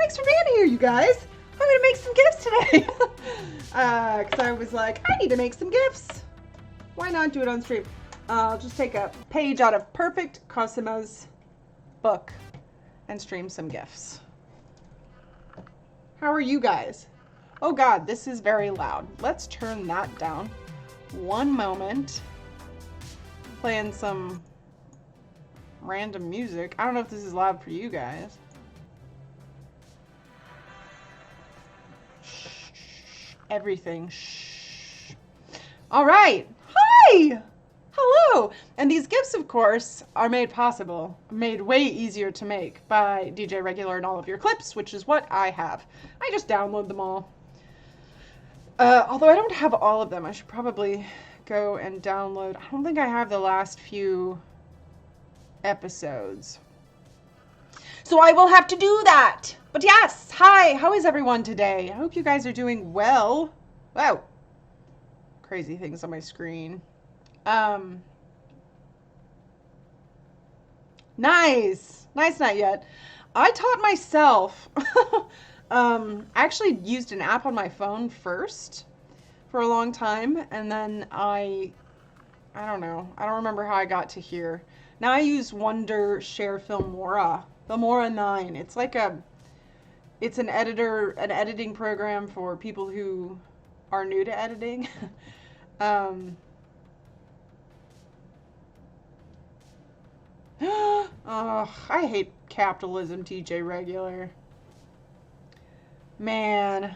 thanks for being here, you guys. I'm gonna make some gifts today. Because I was like, I need to make some gifts. Why not do it on stream? I'll just take a page out of Perfect Cosima's book and stream some gifts. How are you guys? Oh God, this is very loud. Let's turn that down. One moment. Playing some random music. I don't know if this is loud for you guys. Shh. Everything. Shh. All right. Hi. Hello. And these gifts, of course, are made way easier to make by DJ Regular and all of your clips, which is what I have. I just download them all. Although I don't have all of them, I should probably go and download. I don't think I have the last few episodes. So I will have to do that. But yes, hi, how is everyone today? I hope you guys are doing well. Wow. Crazy things on my screen. Nice. Nice, not yet. I taught myself. I actually used an app on my phone first for a long time, and then I don't know. I don't remember how I got to here. Now I use Wondershare Filmora 9. It's like it's an editing program for people who are new to editing. Oh, I hate capitalism, TJ Regular. Man.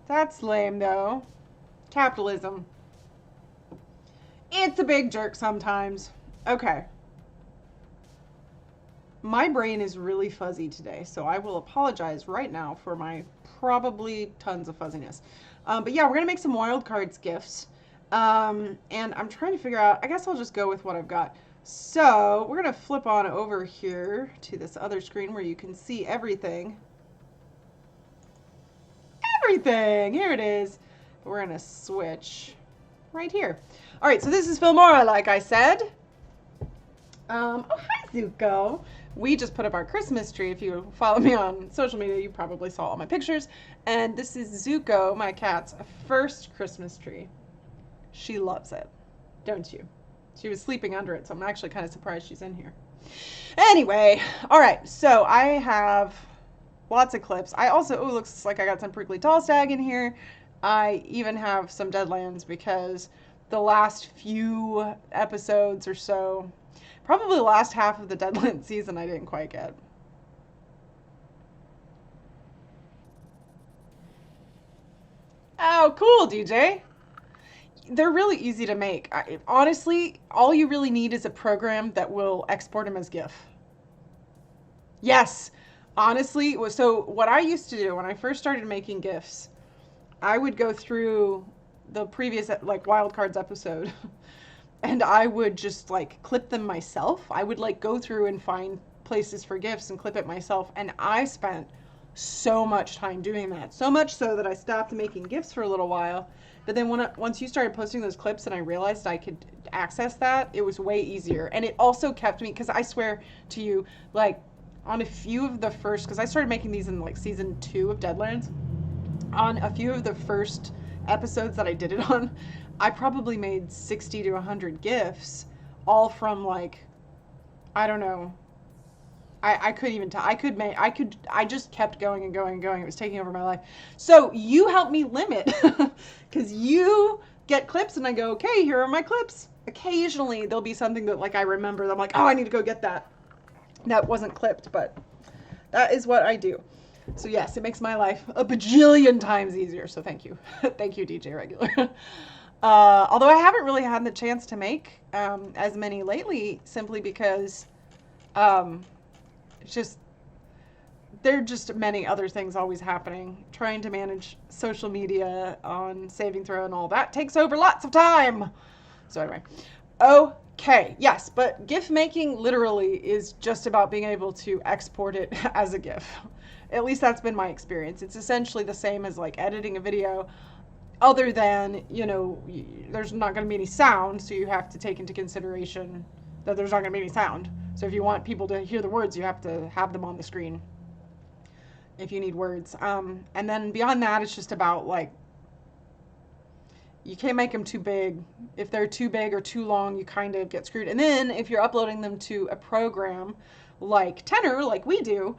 That's lame, though. Capitalism. It's a big jerk sometimes. Okay. My brain is really fuzzy today, so I will apologize right now for my probably tons of fuzziness. But yeah, we're going to make some Wildcards gifts. And I'm trying to figure out, I guess I'll just go with what I've got. So we're going to flip on over here to this other screen where you can see everything. Everything! Here it is. But we're going to switch right here. All right, so this is Filmora, like I said. Oh, hi, Zuko. We just put up our Christmas tree. If you follow me on social media, you probably saw all my pictures. And this is Zuko, my cat's first Christmas tree. She loves it, don't you? She was sleeping under it, so I'm actually kind of surprised she's in here. Anyway, all right, so I have lots of clips. I also, looks like I got some Prickly Tall Stag in here. I even have some Deadlands because the last few episodes or so, probably the last half of the Deadlands season, I didn't quite get. Oh, cool, DJ. They're really easy to make. Honestly, all you really need is a program that will export them as GIF. Yes, honestly. So what I used to do when I first started making GIFs, I would go through the previous like Wildcards episode and I would just like clip them myself. I would like go through and find places for GIFs and clip it myself. And I spent so much time doing that. So much so that I stopped making GIFs for a little while. But then once you started posting those clips and I realized I could access that, it was way easier. And it also kept me, because I swear to you, like on a few of the first, because I started making these in like season 2 of Deadlands, on a few of the first episodes that I did it on, I probably made 60 to 100 GIFs, all from like, I don't know, I couldn't even tell. I just kept going and going and going. It was taking over my life. So you help me limit because you get clips and I go, okay, here are my clips. Occasionally there'll be something that like I remember that I'm like, oh, I need to go get that. That wasn't clipped, but that is what I do. So yes, it makes my life a bajillion times easier. So thank you. Thank you, DJ Regular. Although I haven't really had the chance to make as many lately simply because it's just, there are just many other things always happening. Trying to manage social media on Saving Throw and all that takes over lots of time. So anyway, okay, yes, but GIF making literally is just about being able to export it as a GIF. At least that's been my experience. It's essentially the same as like editing a video, other than, you know, there's not going to be any sound, so you have to take into consideration that there's not going to be any sound. So if you want people to hear the words, you have to have them on the screen. if you need words. And then beyond that, it's just about like, you can't make them too big. If they're too big or too long, you kind of get screwed. And then if you're uploading them to a program like Tenor, like we do,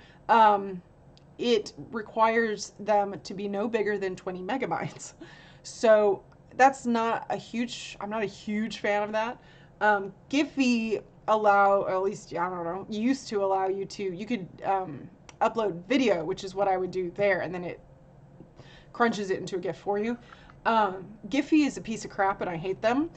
it requires them to be no bigger than 20 megabytes. So that's not a huge, I'm not a huge fan of that. Giphy allow, or at least, I don't know, used to allow you could upload video, which is what I would do there, and then it crunches it into a GIF for you. Giphy is a piece of crap and I hate them.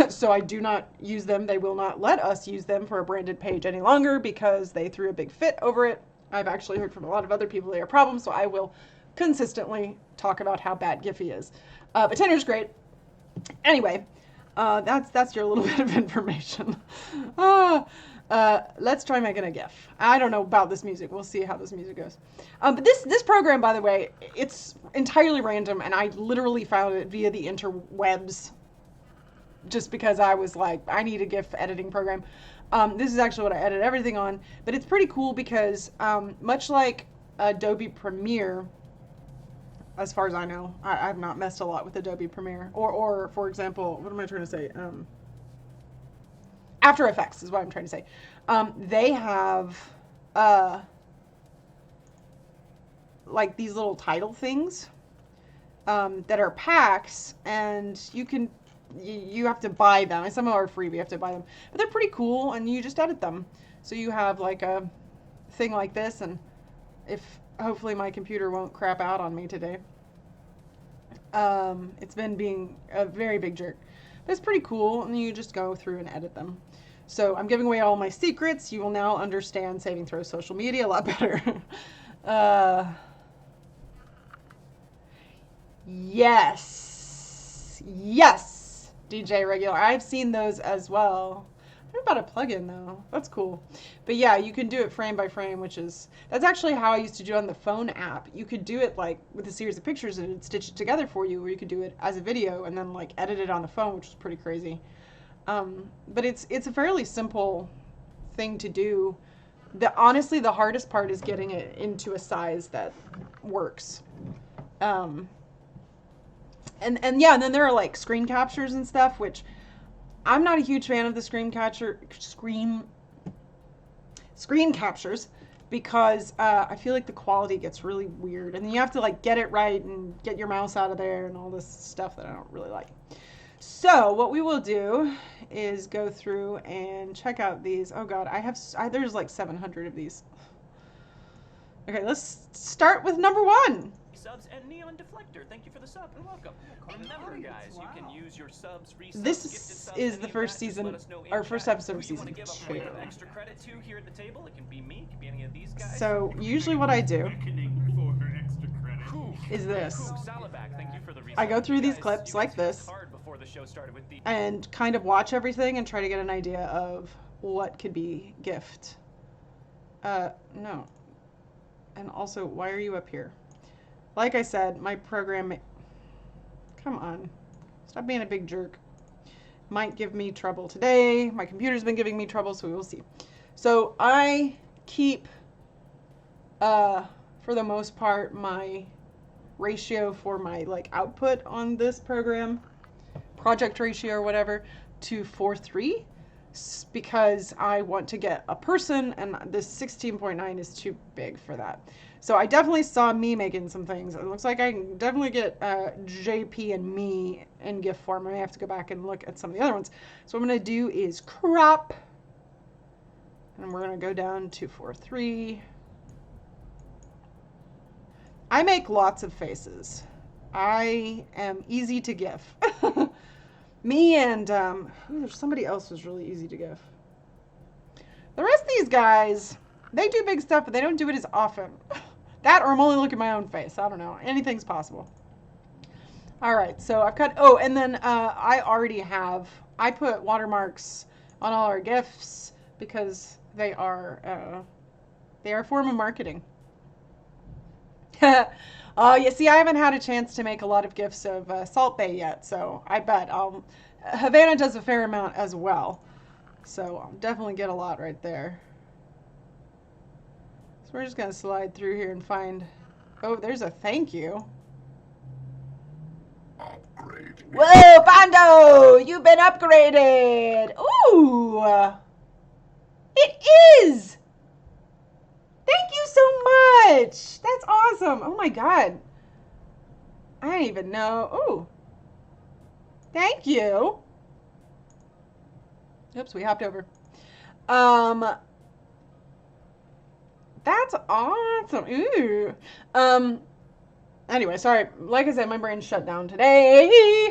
So I do not use them. They will not let us use them for a branded page any longer because they threw a big fit over it. I've actually heard from a lot of other people they are problems, so I will consistently talk about how bad Giphy is. But Tenor's great. Anyway, that's your little bit of information. Let's try making a GIF. I don't know about this music. We'll see how this music goes. But this program, by the way, it's entirely random, and I literally found it via the interwebs just because I was like, I need a GIF editing program. This is actually what I edit everything on, but it's pretty cool because much like Adobe Premiere, as far as I know, I've not messed a lot with Adobe Premiere, or for example, what am I trying to say? After Effects is what I'm trying to say. They have like these little title things that are packs, and you have to buy them. And some are free, but you have to buy them. But they're pretty cool, and you just edit them. So you have like a thing like this, and if hopefully my computer won't crap out on me today. It's been being a very big jerk. But it's pretty cool, and you just go through and edit them. So I'm giving away all my secrets. You will now understand Saving Throw social media a lot better. Yes, DJ Regular. I've seen those as well. I don't know about a plugin though. That's cool. But yeah, you can do it frame by frame, that's actually how I used to do it on the phone app. You could do it like with a series of pictures and it'd stitch it together for you, or you could do it as a video and then like edit it on the phone, which was pretty crazy. But it's a fairly simple thing to do. Honestly, the hardest part is getting it into a size that works. And yeah, and then there are like screen captures and stuff, which I'm not a huge fan of the screen captures because I feel like the quality gets really weird, and then you have to like get it right and get your mouse out of there and all this stuff that I don't really like. So what we will do is go through and check out these. Oh God, there's like 700 of these. Okay, let's start with number 1. Subs and Neon Deflector. Thank you for the sub and welcome. Remember, guys, you can use your subs, resubs, this gifted subs, is the first season, or first episode of season 2. Extra credit to here at the table. It can be me, it can be any of these guys. So usually what I do is this. I go through these clips like this and kind of watch everything and try to get an idea of what could be gift. No. And also, why are you up here? Like I said, my program, come on, stop being a big jerk. Might give me trouble today. My computer's been giving me trouble, so we will see. So I keep, for the most part, my ratio for my like output on this program, project ratio or whatever, to 4:3, because I want to get a person, and this 16.9 is too big for that. So I definitely saw me making some things. It looks like I can definitely get JP and me in GIF form. I may have to go back and look at some of the other ones. So what I'm going to do is crop, and we're going to go down to 4:3. I make lots of faces. I am easy to GIF. Me and somebody else was really easy to GIF. The rest of these guys, they do big stuff, but they don't do it as often. That, or I'm only looking at my own face. I don't know. Anything's possible. All right, so I've cut. Oh, and then I put watermarks on all our GIFs because they are a form of marketing. Oh, you see, I haven't had a chance to make a lot of GIFs of Salt Bay yet, so I bet Havana does a fair amount as well. So I'll definitely get a lot right there. So we're just going to slide through here and find Oh, there's a thank you. Whoa, Bondo! You've been upgraded! Ooh! It is! Thank you so much! That's awesome! Oh my god. I don't even know. Ooh. Thank you. Oops, we hopped over. That's awesome. Ooh. Anyway, sorry. Like I said, my brain's shut down today.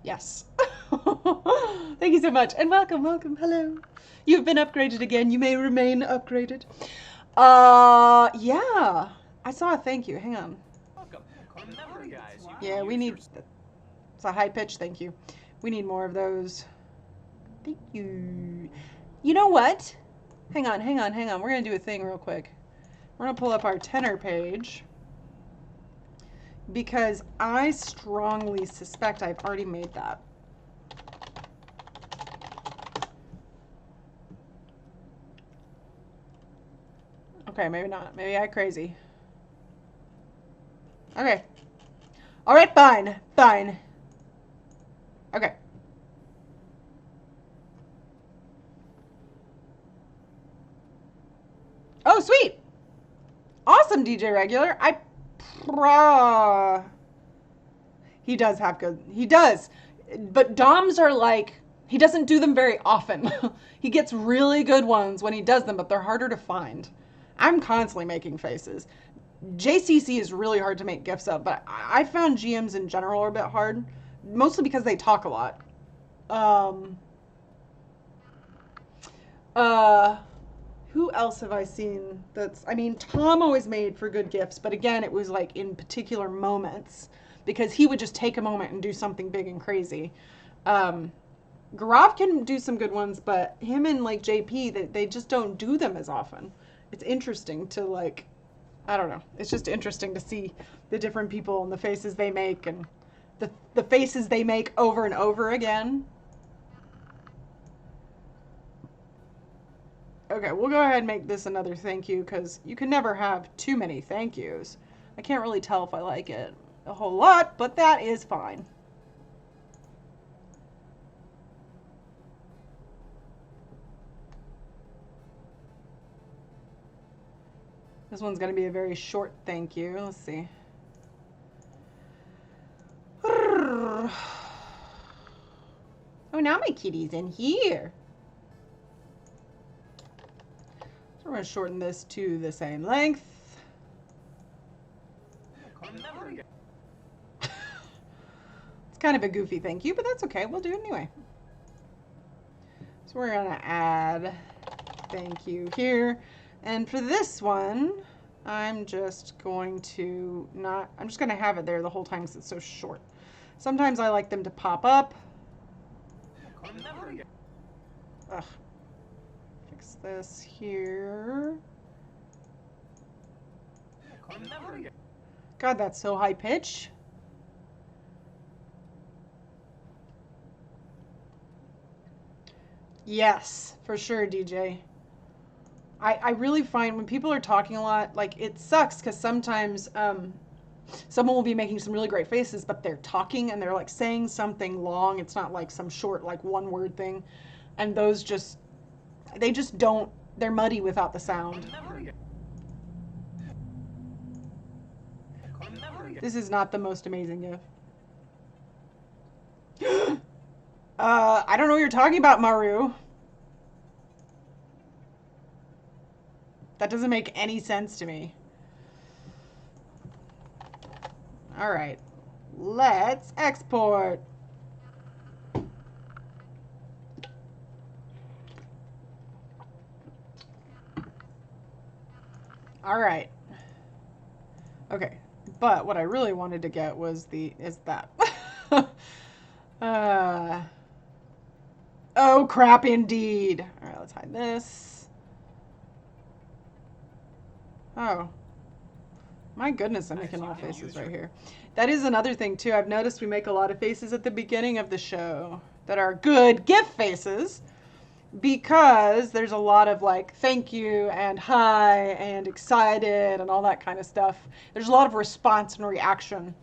Yes. Thank you so much. And welcome, welcome. Hello. You've been upgraded again. You may remain upgraded. Yeah. I saw a thank you. Hang on. Welcome. Remember, guys, you can Yeah, we use need... your It's a high pitch thank you. We need more of those. Thank you. You know what? Hang on, hang on, hang on. We're going to do a thing real quick. We're going to pull up our tenor page. Because I strongly suspect I've already made that. Okay, maybe not. Maybe I'm crazy. Okay. Alright, fine. Fine. Okay. Oh, sweet! Awesome, DJ Regular. He does have good... He does. But DOMs are like... He doesn't do them very often. He gets really good ones when he does them, but they're harder to find. I'm constantly making faces. JCC is really hard to make gifs of, but I found GMs in general are a bit hard. Mostly because they talk a lot. Who else have I seen that's... I mean, Tom always made for good gifts, but again, it was like in particular moments. Because he would just take a moment and do something big and crazy. Gaurav can do some good ones, but him and like JP, they just don't do them as often. It's interesting to like... I don't know. It's just interesting to see the different people and the faces they make and the faces they make over and over again. Okay, we'll go ahead and make this another thank you because you can never have too many thank yous. I can't really tell if I like it a whole lot, but that is fine. This one's going to be a very short thank you. Let's see. Oh, now my kitty's in here. So we're going to shorten this to the same length. It's kind of a goofy thank you, but that's okay. We'll do it anyway. So we're going to add thank you here. And for this one, I'm just going to I'm just going to have it there the whole time because it's so short. Sometimes I like them to pop up. Ugh. Fix this here. God, that's so high pitch. Yes, for sure, DJ. I really find when people are talking a lot, like, it sucks because sometimes someone will be making some really great faces, but they're talking and they're, like, saying something long. It's not, like, some short, like, one-word thing. And those just, they just don't, they're muddy without the sound. This is not the most amazing gift. I don't know what you're talking about, Maru. That doesn't make any sense to me. All right. Let's export. All right. Okay. But what I really wanted to get was is that. Oh, crap indeed. All right, let's hide this. Oh. My goodness, I'm making a lot of faces right here. That is another thing, too. I've noticed we make a lot of faces at the beginning of the show that are good gift faces. because there's a lot of like thank you and hi and excited and all that kind of stuff. There's a lot of response and reaction,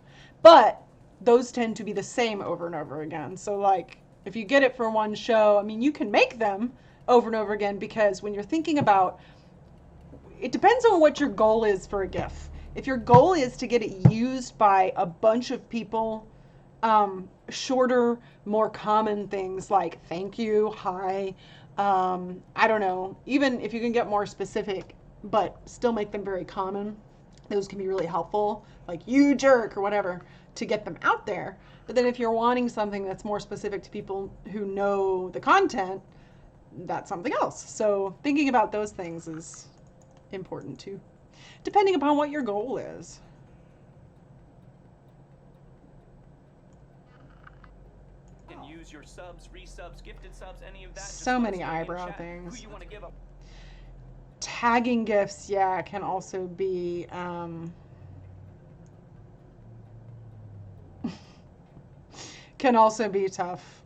but those tend to be the same over and over again. So like if you get it for one show, I mean, you can make them over and over again, because when you're thinking about, it depends on what your goal is for a GIF. If your goal is to get it used by a bunch of people, shorter, more common things like thank you, hi, I don't know, even if you can get more specific, but still make them very common, those can be really helpful, like you jerk or whatever, to get them out there. But then if you're wanting something that's more specific to people who know the content, that's something else. So thinking about those things is important too, depending upon what your goal is. Use your subs, resubs, gifted subs, any of that. So many eyebrow things. Who you want to give tagging gifts, yeah, can also be can also be tough.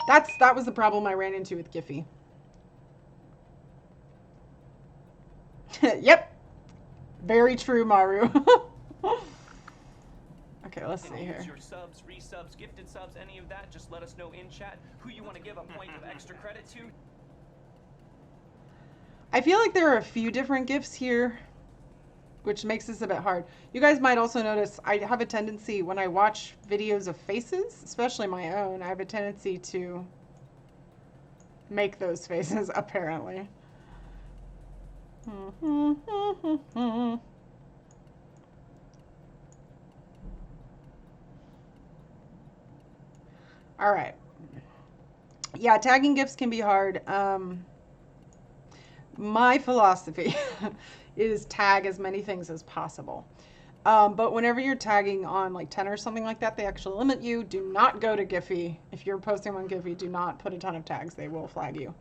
That was the problem I ran into with Giphy. Yep. Very true, Maru. Okay, let's see here. Use your subs, resubs, gifted subs, any of that, just let us know in chat who you want to give a point of extra credit to. I feel like there are a few different gifts here, which makes this a bit hard. You guys might also notice I have a tendency when I watch videos of faces, especially my own, I have a tendency to make those faces, apparently. All right. Yeah, tagging gifts can be hard. My philosophy is tag as many things as possible. But whenever you're tagging on like 10 or something like that, they actually limit you. Do not go to Giphy. If you're posting on Giphy, do not put a ton of tags. They will flag you,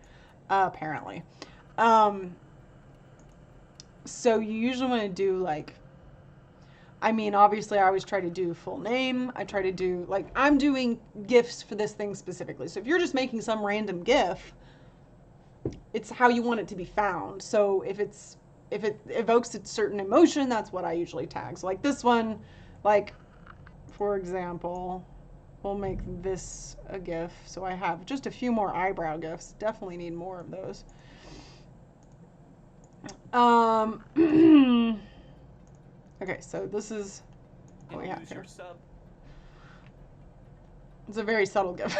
apparently. So you usually want to do like, I mean, obviously I always try to do full name. I try to do, like, I'm doing GIFs for this thing specifically. So if you're just making some random GIF, it's how you want it to be found. So if it evokes a certain emotion, that's what I usually tag. So like this one, like, for example, we'll make this a GIF. So I have just a few more eyebrow GIFs. Definitely need more of those. Okay, so this is what we have here. It's a very subtle GIF.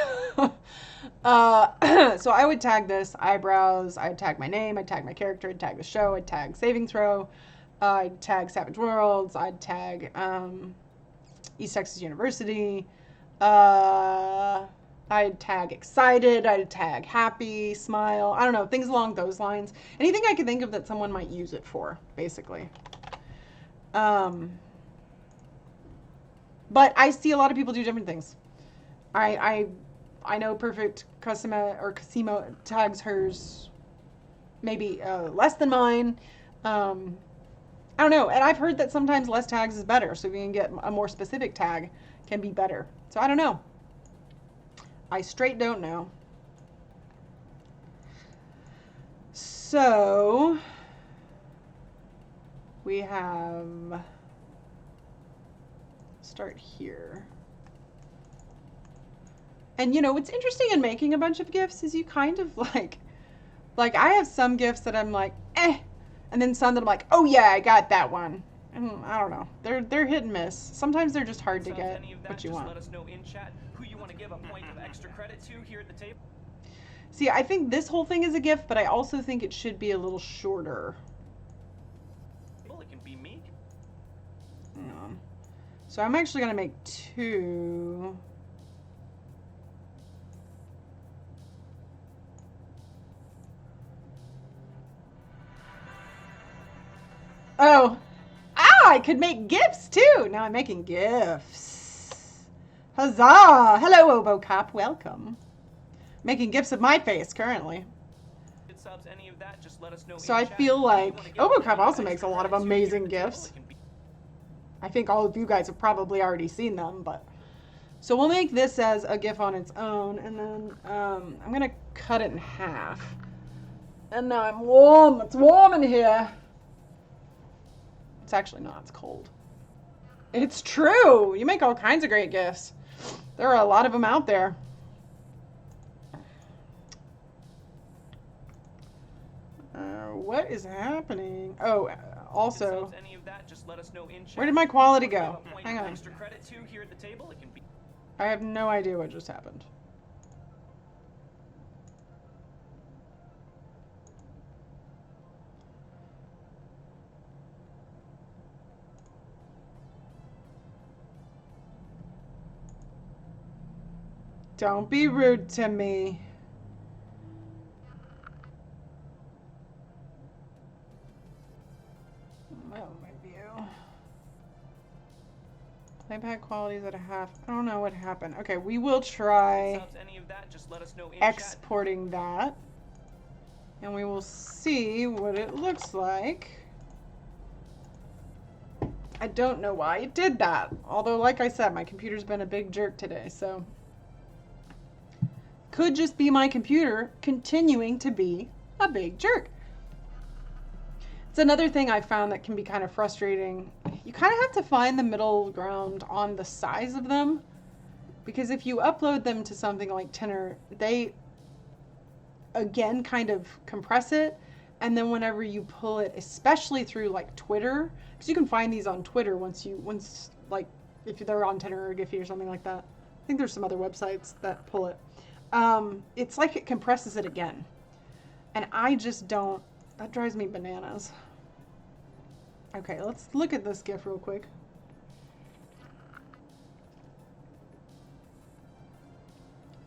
So I would tag this eyebrows, I'd tag my name, I'd tag my character, I'd tag the show, I'd tag Saving Throw, I'd tag Savage Worlds, I'd tag East Texas University, I'd tag Excited, I'd tag Happy, Smile, I don't know, things along those lines. Anything I could think of that someone might use it for, basically. But I see a lot of people do different things. I know Perfect Casimo tags hers maybe less than mine. I don't know. And I've heard that sometimes less tags is better. So if you can get a more specific tag, can be better. So I don't know. I straight don't know. So we have, start here. And you know, what's interesting in making a bunch of GIFs is you kind of like I have some GIFs that I'm like, eh, and then some that I'm like, oh yeah, I got that one. And I don't know, they're hit and miss. Sometimes they're just hard to get what you want. Let us know in chat who you want to give a point of extra credit to here at the table. See, I think this whole thing is a GIF, but I also think it should be a little shorter. It can be me. So I'm actually gonna make two. Oh, I could make GIFs too. Now I'm making GIFs. Huzzah! Hello, OboCop. Welcome. Making GIFs of my face currently. So I feel like OboCop also makes a lot of amazing GIFs. I think all of you guys have probably already seen them, but So we'll make this as a GIF on its own, and then I'm gonna cut it in half. And now I'm warm. It's warm in here. It's actually not. It's cold. It's true. You make all kinds of great GIFs. There are a lot of them out there. What is happening? Oh, also, Any of that, just let us know in chat. where did my quality go? Hang on. Extra credit to here at the table. It can be. I have no idea what just happened. Don't be rude to me. Oh, my view. Playback quality is at a half. I don't know what happened. Okay, we will try Any of that, just let us know in exporting that. And we will see what it looks like. I don't know why it did that. Although, like I said, my computer's been a big jerk today, so. Could just be my computer continuing to be a big jerk. It's another thing I found that can be kind of frustrating. You kind of have to find the middle ground on the size of them. Because if you upload them to something like Tenor, they, again, kind of compress it. And then whenever you pull it, especially through like Twitter, because you can find these on Twitter once like, if they're on Tenor or Giphy or something like that. I think there's some other websites that pull it. It's like it compresses it again. And I just don't, that drives me bananas. Okay, let's look at this GIF real quick.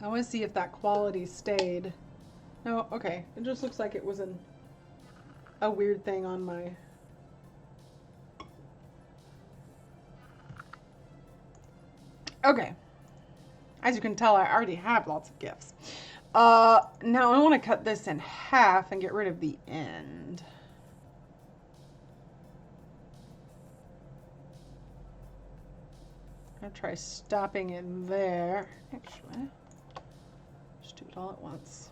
I want to see if that quality stayed. No, okay. It just looks like it was a weird thing on my... Okay. As you can tell, I already have lots of GIFs. Now I want to cut this in half and get rid of the end. I'll try stopping it there. Actually, just do it all at once.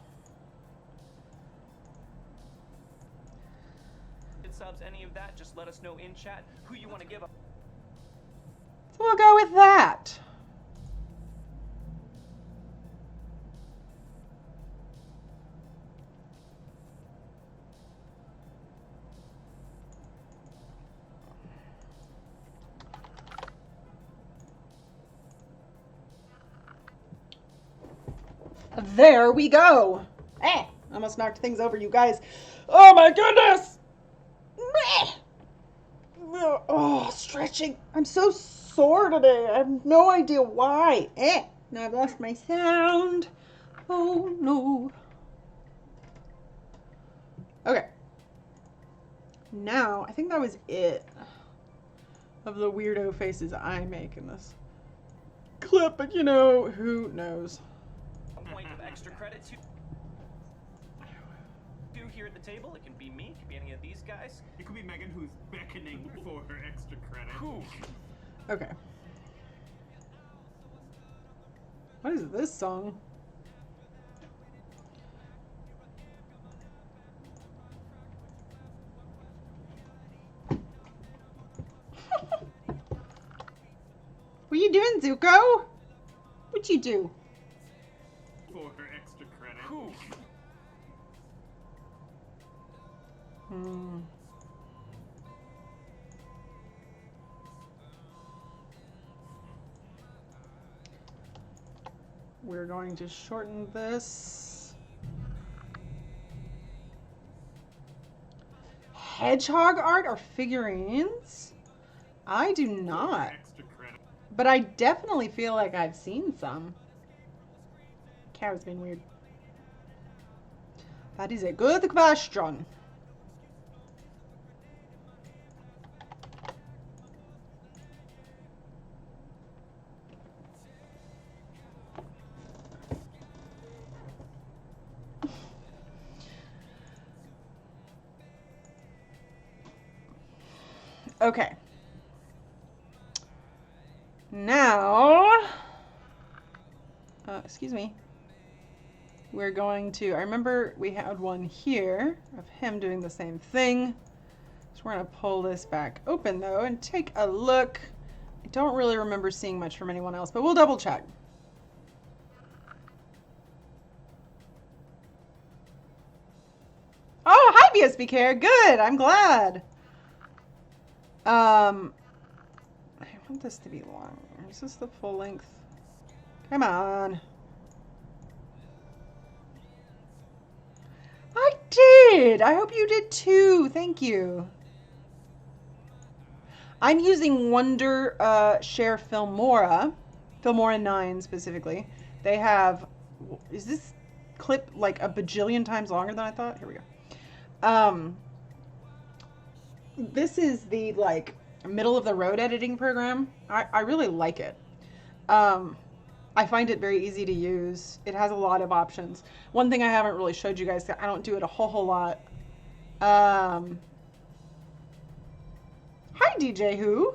Subs, any of that, just let us know in chat who you want to give up. So we'll go with that. There we go. I almost knocked things over, you guys. Oh my goodness. Oh, stretching. I'm so sore today. I have no idea why. Now I've lost my sound. Oh no. Okay. Now, I think that was it of the weirdo faces I make in this clip, but you know, who knows. A point of extra credit to here at the table. It can be me, it can be any of these guys. It could be Megan, who's beckoning for her extra credit. Okay. What is this song? What you doing, Zuko? What'd you do? For her extra credit. We're going to shorten this. Hedgehog art or figurines? I do not. But I definitely feel like I've seen some. Carrot's been weird. That is a good question. Okay. Now, excuse me. We're going to, I remember we had one here of him doing the same thing. So we're going to pull this back open though and take a look. I don't really remember seeing much from anyone else, but we'll double check. Oh, hi BSB Care. Good. I'm glad. I want this to be long. Is this the full length? Come on. I did. I hope you did too. Thank you. I'm using Wonder Share Filmora 9 specifically. They have, is this clip like a bajillion times longer than I thought? Here we go. This is the like middle of the road editing program. I really like it. I find it very easy to use. It has a lot of options. One thing I haven't really showed you guys, that I don't do it a whole lot. Hi DJ Who.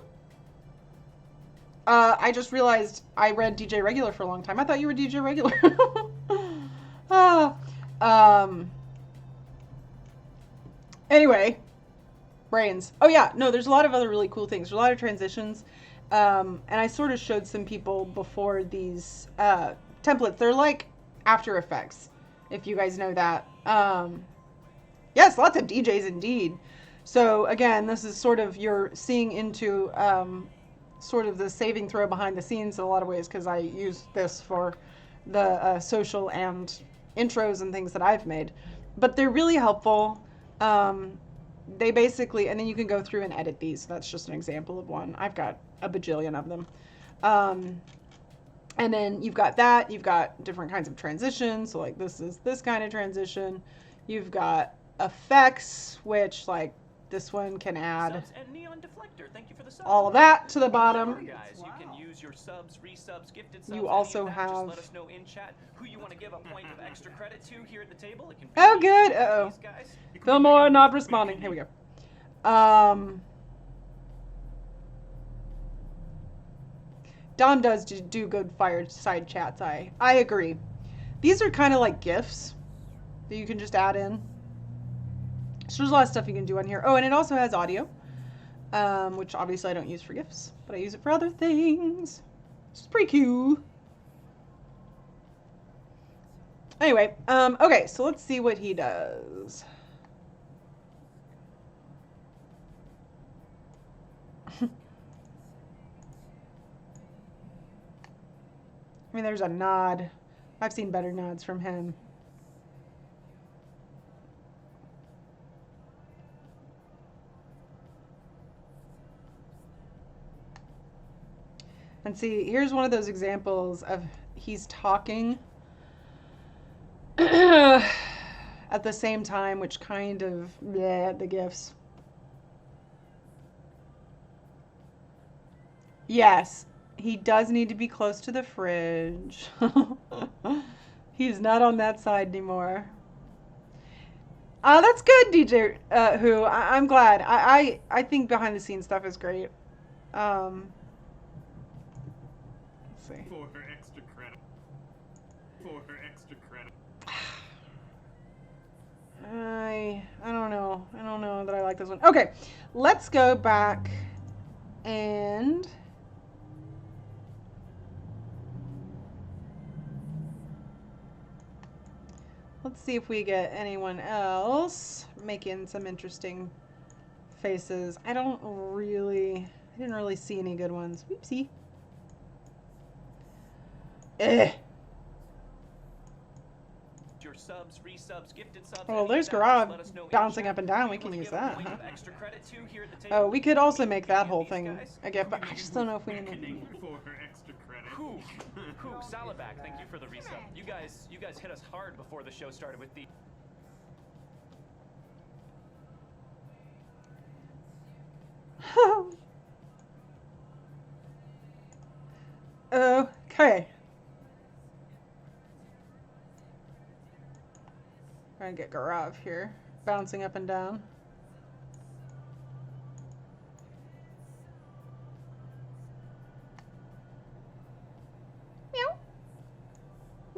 I just realized I read DJ Regular for a long time. I thought you were DJ Regular. Anyway, brains. Oh yeah, no, there's a lot of other really cool things. There's a lot of transitions. And I sort of showed some people before these templates. They're like After Effects, if you guys know that. Yes, lots of DJs indeed. So again, this is sort of, you're seeing into sort of the saving throw behind the scenes in a lot of ways, because I use this for the social and intros and things that I've made. But they're really helpful. They basically, and then you can go through and edit these. That's just an example of one. I've got a bajillion of them. And then you've got that. You've got different kinds of transitions. So like this is this kind of transition. You've got effects, which like this one can add And Neon Deflector, thank you for the subs. all of that to the bottom. Guys, you can use your subs, resubs, gifted subs. You also Just have, let us know in chat who you want to give a point of extra credit to here at the table. It can be oh good, uh-oh. these guys. Fillmore not responding. Here we go. Dom does do good fireside chats. I agree. These are kind of like GIFs that you can just add in. So there's a lot of stuff you can do on here. Oh, and it also has audio, which obviously I don't use for GIFs, but I use it for other things. It's pretty cute. Anyway, okay, so let's see what he does. I mean, there's a nod. I've seen better nods from him. And see, here's one of those examples of he's talking at the same time, which kind of, yeah, the GIFs. Yes, he does need to be close to the fridge. He's not on that side anymore. That's good, DJ Who. I'm glad. I think behind the scenes stuff is great. Let's see. For extra credit. For extra credit. I don't know. I don't know that I like this one. Okay, let's go back and let's see if we get anyone else making some interesting faces. I didn't really see any good ones. Whoopsie. Your subs, resubs, gifted subs. Well, there's Gaurav bouncing up and down. We can use that, huh? Oh, we could also make that whole thing a gift, but I just don't know if we need to. For extra credit. Who, Salabak, thank you for the resub. You guys hit us hard before the show started with the. Okay. Trying to get Gaurav here, bouncing up and down. Meow.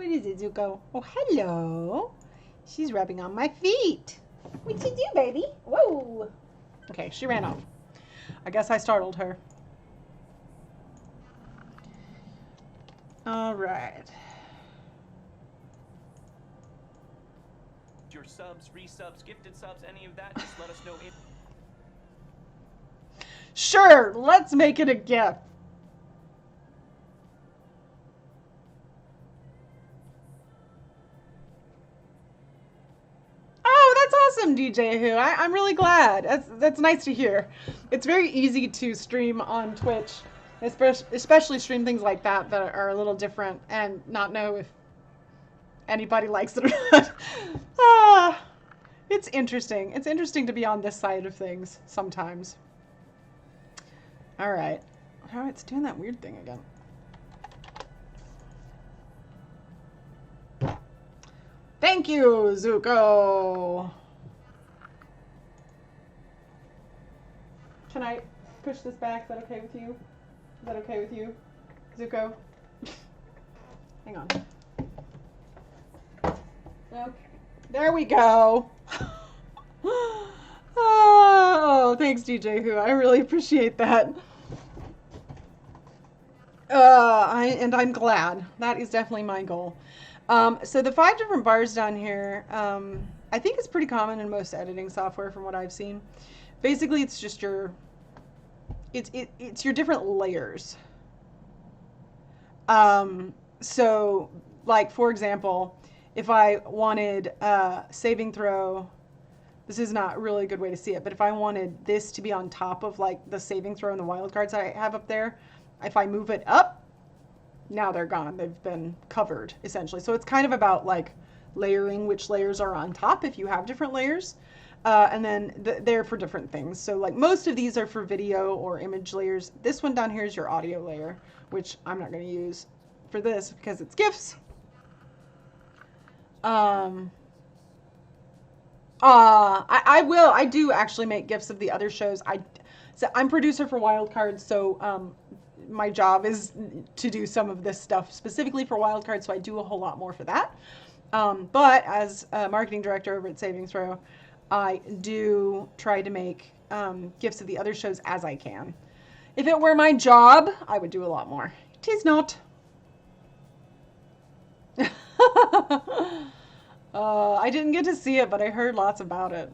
What is it, Zuko? Oh, hello. She's rubbing on my feet. What'd you do, baby? Whoa. Okay, she ran off. I guess I startled her. All right. Your subs, resubs, gifted subs, any of that, just let us know. Sure, let's make it a gift. Oh, that's awesome, DJ Who. I'm really glad. That's nice to hear. It's very easy to stream on Twitch, especially stream things like that are a little different and not know if anybody likes it or not. It's interesting. It's interesting to be on this side of things sometimes. All right. Oh, it's doing that weird thing again. Thank you, Zuko. Can I push this back? Is that okay with you? Is that okay with you, Zuko? Hang on. Okay. There we go. Oh, thanks, DJ Who. I really appreciate that. I'm glad. That is definitely my goal. So the 5 different bars down here, I think it's pretty common in most editing software from what I've seen. Basically, it's just it's your different layers. So, like, for example, if I wanted saving throw, this is not really a good way to see it, but if I wanted this to be on top of, like, the saving throw and the wildcards I have up there, if I move it up, now they're gone. They've been covered, essentially. So it's kind of about, like, layering which layers are on top if you have different layers. And then they're for different things. So, like, most of these are for video or image layers. This one down here is your audio layer, which I'm not going to use for this because it's GIFs. I do actually make GIFs of the other shows. So I'm producer for Wildcards, so my job is to do some of this stuff specifically for Wildcards, so I do a whole lot more for that. But as a marketing director over at Saving Throw, I do try to make GIFs of the other shows as I can. If it were my job, I would do a lot more. It is not. I didn't get to see it, but I heard lots about it.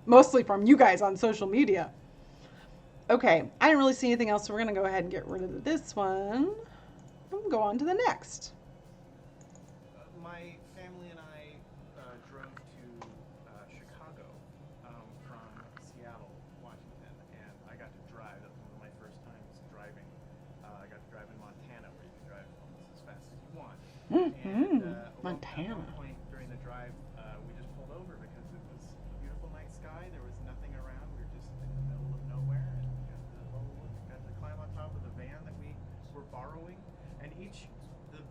Mostly from you guys on social media. Okay, I didn't really see anything else, so we're going to go ahead and get rid of this one. And go on to the next. My family and I drove to Chicago from Seattle, Washington, and I got to drive. That was one of my first times driving. I got to drive in Montana, where you can drive almost as fast as you want. And Montana. At one point during the drive, we just pulled over because it was a beautiful night sky. There was nothing around. We were just in the middle of nowhere, and got to climb on top of the van that we were borrowing. And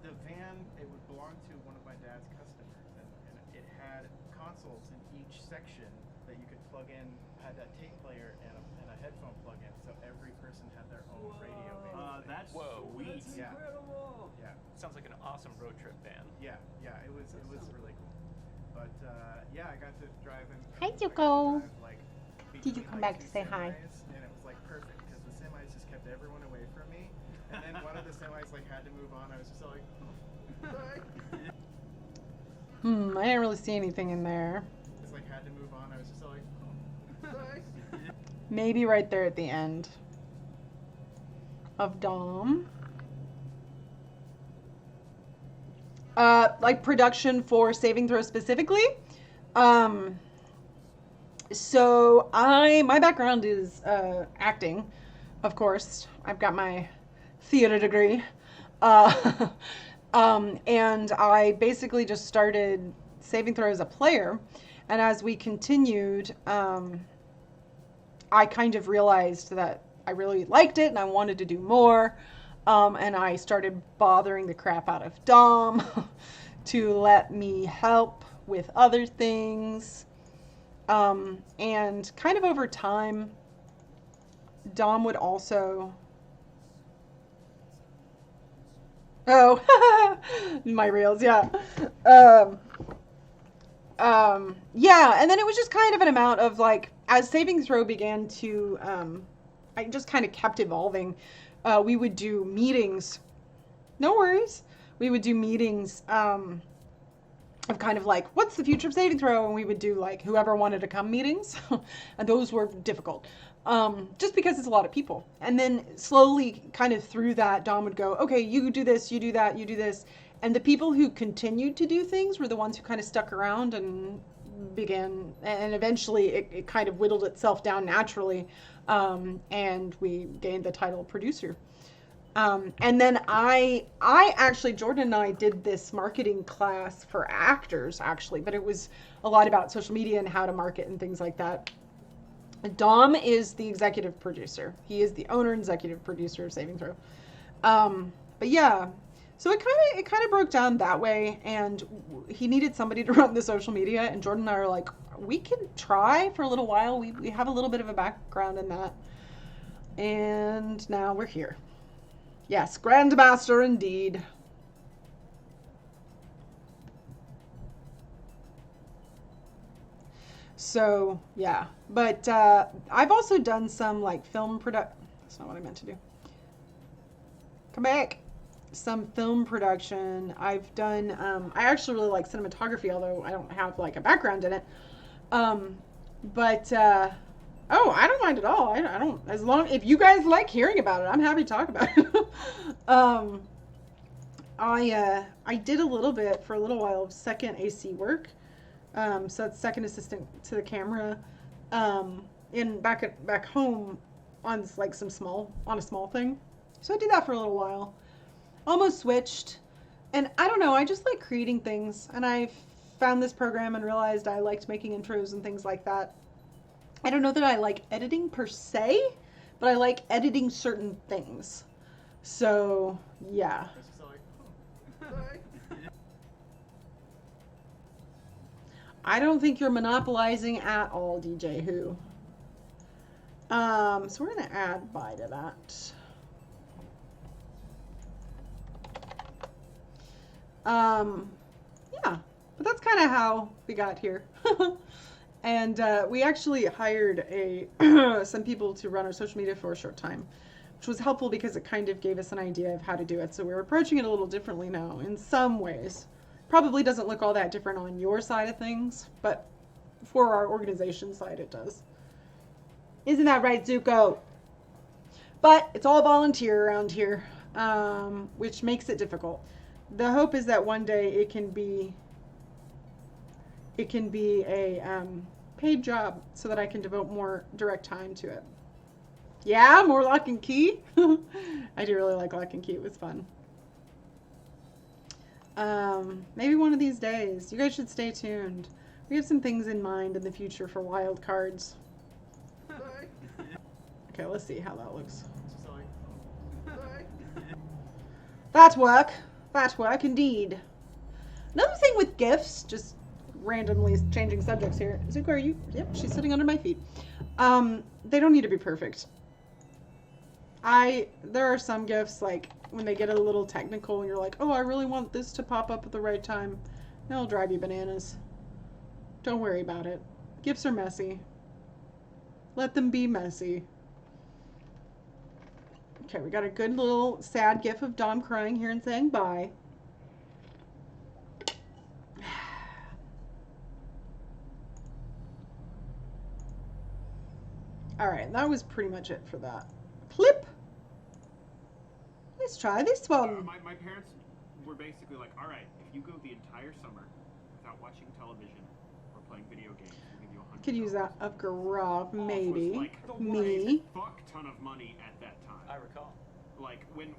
the van, it would belong to one of my dad's customers, and it had consoles in each section that you could plug in, had a tape player and a headphone plug-in, so every person had their own radio. That's sweet. That's incredible. Yeah. Sounds like an awesome road trip van. Yeah, it was really cool. But yeah, I got to drive in. Hi, Zuko. Did you come back to say hi? And it was like perfect because the semis just kept everyone away from me, and then one of the semis like had to move on. I was just like, I didn't really see anything in there. Just like had to move on. I was just like, Maybe right there at the end of Dom. Like production for Saving Throw specifically. So my background is acting, of course. I've got my theater degree. And I basically just started Saving Throw as a player. And as we continued, I kind of realized that I really liked it and I wanted to do more. And I started bothering the crap out of Dom to let me help with other things. And kind of over time, Dom would also Oh, my reels, yeah. Um, yeah, and then it was just kind of an amount of like, as Saving Throw began to, I just kind of kept evolving. We would do meetings. No worries. We would do meetings of kind of like, what's the future of Saving Throw? And we would do like whoever wanted to come meetings. And those were difficult. Just because it's a lot of people. And then slowly kind of through that, Dom would go, okay, you do this, you do that, you do this. And the people who continued to do things were the ones who kind of stuck around and began, and eventually it kind of whittled itself down naturally. And we gained the title producer. And then I actually, Jordan and I did this marketing class for actors actually, but it was a lot about social media and how to market and things like that. Dom is the executive producer. He is the owner and executive producer of Saving Throw. But yeah, so it kind of broke down that way, and he needed somebody to run the social media, and Jordan and I are like, we can try for a little while. We have a little bit of a background in that. And now we're here. Yes, Grandmaster indeed. So, yeah. But I've also done some like film production. That's not what I meant to do. Come back. Some film production. I've done, I actually really like cinematography, although I don't have like a background in it. But oh, I don't mind at all. I don't, as long, if you guys like hearing about it, I'm happy to talk about it. I did a little bit for a little while of second AC work. So that's second assistant to the camera. In back home on like a small thing. So I did that for a little while. Almost switched. And I don't know, I just like creating things, and I found this program and realized I liked making intros and things like that. I don't know that I like editing per se, but I like editing certain things. So, yeah. I don't think you're monopolizing at all, DJ Who. So we're going to add by to that. Yeah, but that's kind of how we got here. And we actually hired some people to run our social media for a short time, which was helpful because it kind of gave us an idea of how to do it. So we're approaching it a little differently now in some ways. Probably doesn't look all that different on your side of things, but for our organization side it does. Isn't that right, Zuko? But it's all volunteer around here, which makes it difficult. The hope is that one day it can be a paid job so that I can devote more direct time to it. Yeah, more Lock and Key. I do really like Lock and Key. It was fun. Maybe one of these days. You guys should stay tuned. We have some things in mind in the future for Wildcards. Okay, let's see how that looks. That's work. That's work indeed. Another thing with Gifs, just randomly changing subjects here. Zuko, are you? Yep, she's sitting under my feet. They don't need to be perfect. There are some GIFs, like, when they get a little technical and you're like, oh, I really want this to pop up at the right time. It'll drive you bananas. Don't worry about it. GIFs are messy. Let them be messy. Okay, we got a good little sad GIF of Dom crying here and saying bye. Alright, that was pretty much it for that. Flip! Let's try this one. My parents were basically like, alright, if you go the entire summer without watching television or playing video games, we'll give you $100. Could use that up garage, maybe. Like Me. a fuck ton of money at that time. I recall. Like when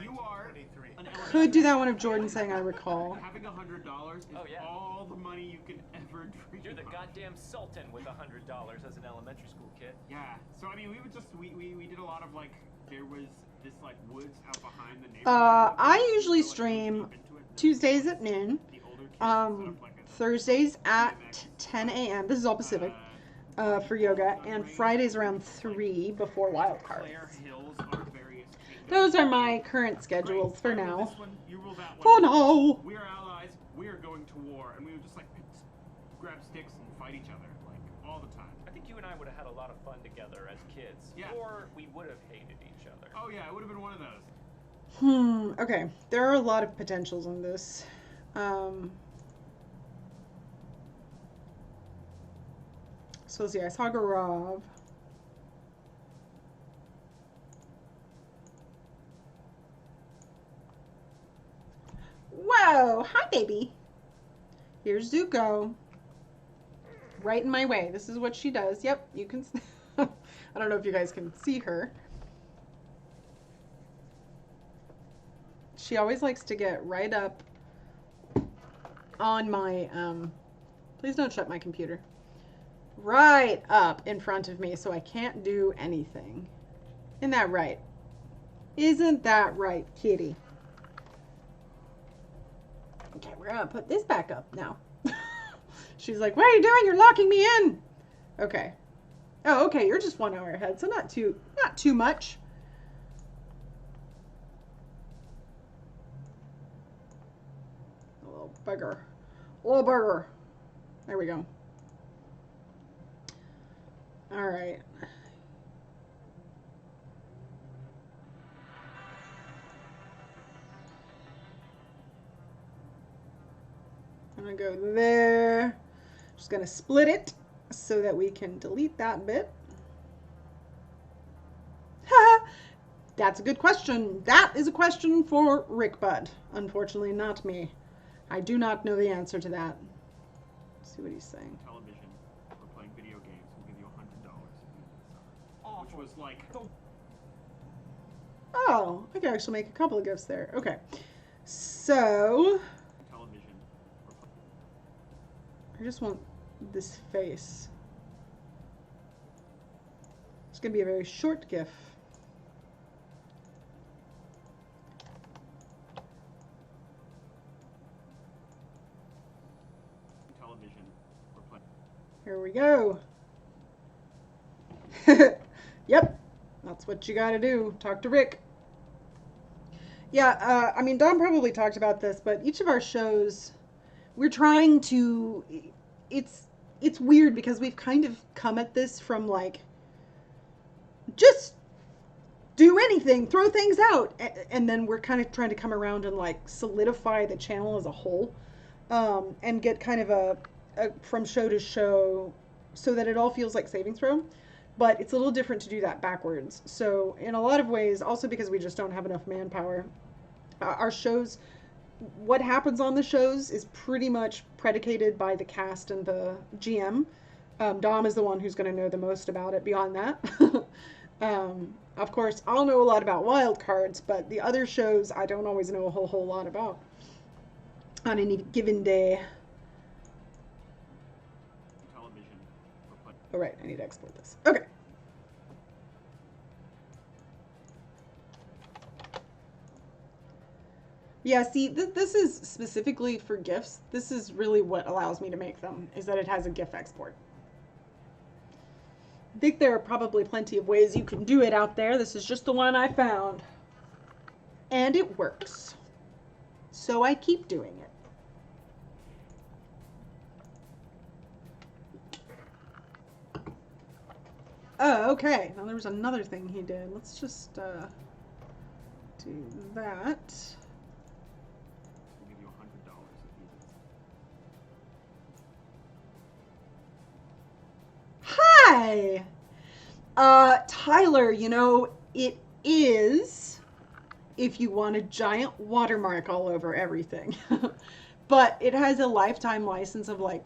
you are an Could do that one of Jordan saying I recall. having $100 is all the money you can ever dream. You're the goddamn sultan with $100 as an elementary school kid. Yeah. So I mean, we would just we did a lot of like there was this like woods out behind the neighborhood. I usually stream Tuesdays at noon, Thursdays at 10 a.m. This is all Pacific for yoga, and Fridays around 3 before Wildcards. Those are my current schedules Great. for I rule now. This one, you rule that one. For now. We are allies. We are going to war, and we would just like grab sticks and fight each other like all the time. I think you and I would have had a lot of fun together as kids. Yeah. Or we would have hated each other. Oh yeah, it would have been one of those. Okay. There are a lot of potentials in this. So let's see. I saw Garov. Whoa! Hi, baby. Here's Zuko. Right in my way. This is what she does. Yep, you can. I don't know if you guys can see her. She always likes to get right up on my, please don't shut my computer. Right up in front of me so I can't do anything. Isn't that right? Isn't that right, kitty? Okay, we're gonna put this back up now. She's like, what are you doing? You're locking me in. Okay. Oh, okay, you're just 1 hour ahead, so not too much. A little bugger. A little burger. There we go. All right. I'm gonna go there. Just gonna split it so that we can delete that bit. That's a good question. That is a question for Rick Bud. Unfortunately, not me. I do not know the answer to that. Let's see what he's saying. Television or playing video games will give you $100 which was like. Oh, I could actually make a couple of gifts there. Okay. So Television. I just want this face. It's gonna be a very short GIF. Television or playing. Here we go. Yep, that's what you gotta do. Talk to Rick. Yeah, I mean, Dom probably talked about this, but each of our shows, we're trying to, it's weird because we've kind of come at this from like, just do anything, throw things out, and then we're kind of trying to come around and like solidify the channel as a whole, and get kind of a from show to show so that it all feels like Saving Throw. But it's a little different to do that backwards. So in a lot of ways, also because we just don't have enough manpower, our shows, what happens on the shows is pretty much predicated by the cast and the GM. Dom is the one who's going to know the most about it beyond that. Of course, I'll know a lot about Wildcards, but the other shows I don't always know a whole lot about on any given day. Television or playing. Oh, right, I need to export this. Okay. Yeah, see, this is specifically for GIFs. This is really what allows me to make them, is that it has a GIF export. I think there are probably plenty of ways you can do it out there. This is just the one I found. And it works. So I keep doing it. Oh, okay. Now there was another thing he did. Let's just do that. We'll give you $100 if you do. Hi! Tyler, you know, it is if you want a giant watermark all over everything. But it has a lifetime license of like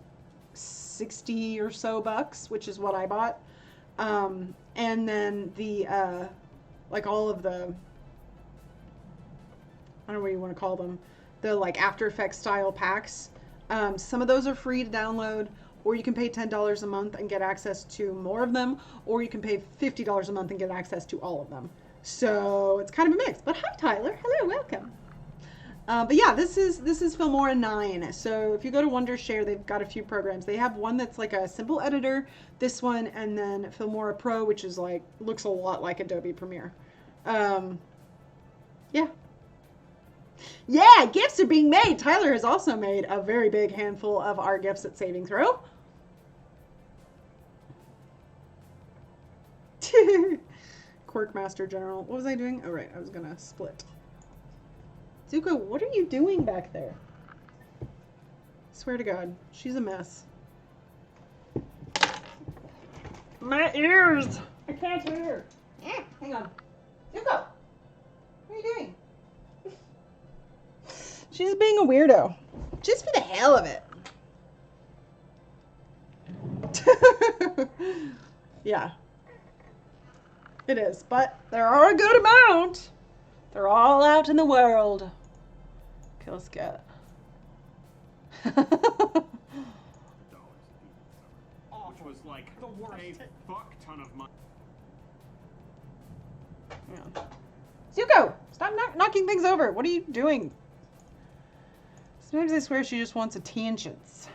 60 or so bucks, which is what I bought. And then the, like all of the, I don't know what you want to call them, the like After Effects style packs. Some of those are free to download, or you can pay $10 a month and get access to more of them, or you can pay $50 a month and get access to all of them. So it's kind of a mix. But hi, Tyler. Hello, welcome. But yeah, this is Filmora 9. So if you go to Wondershare, they've got a few programs. They have one that's like a simple editor, this one, and then Filmora Pro, which is like, looks a lot like Adobe Premiere. Yeah. Yeah, gifts are being made. Tyler has also made a very big handful of our gifts at saving throw. Quirkmaster General. What was I doing? Oh, right. I was going to split. Zuko, what are you doing back there? Swear to God, she's a mess. My ears! I can't hear. Hang on. Zuko! What are you doing? She's being a weirdo. Just for the hell of it. Yeah. It is, but there are a good amount. They're all out in the world. Okay, let's get. Which was like the worst fuck ton of money. Yeah. Zuko, stop knocking things over. What are you doing? Sometimes I swear she just wants attentions.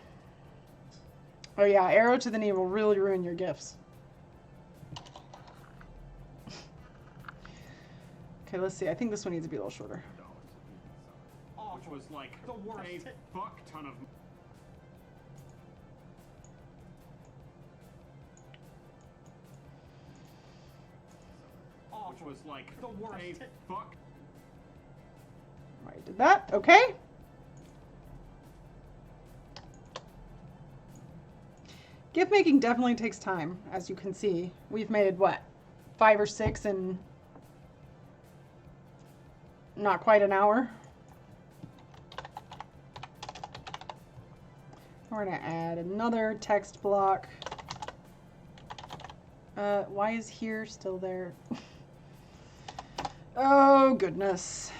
Oh yeah, arrow to the knee will really ruin your gifts. Okay, let's see. I think this one needs to be a little shorter. Which was like the worst fuck ton of. Which was like the worst fuck. Right, did that. Okay. Gift making definitely takes time, as you can see. We've made, what, 5 or 6 in not quite an hour. We're going to add another text block. Why is here still there? Oh, goodness.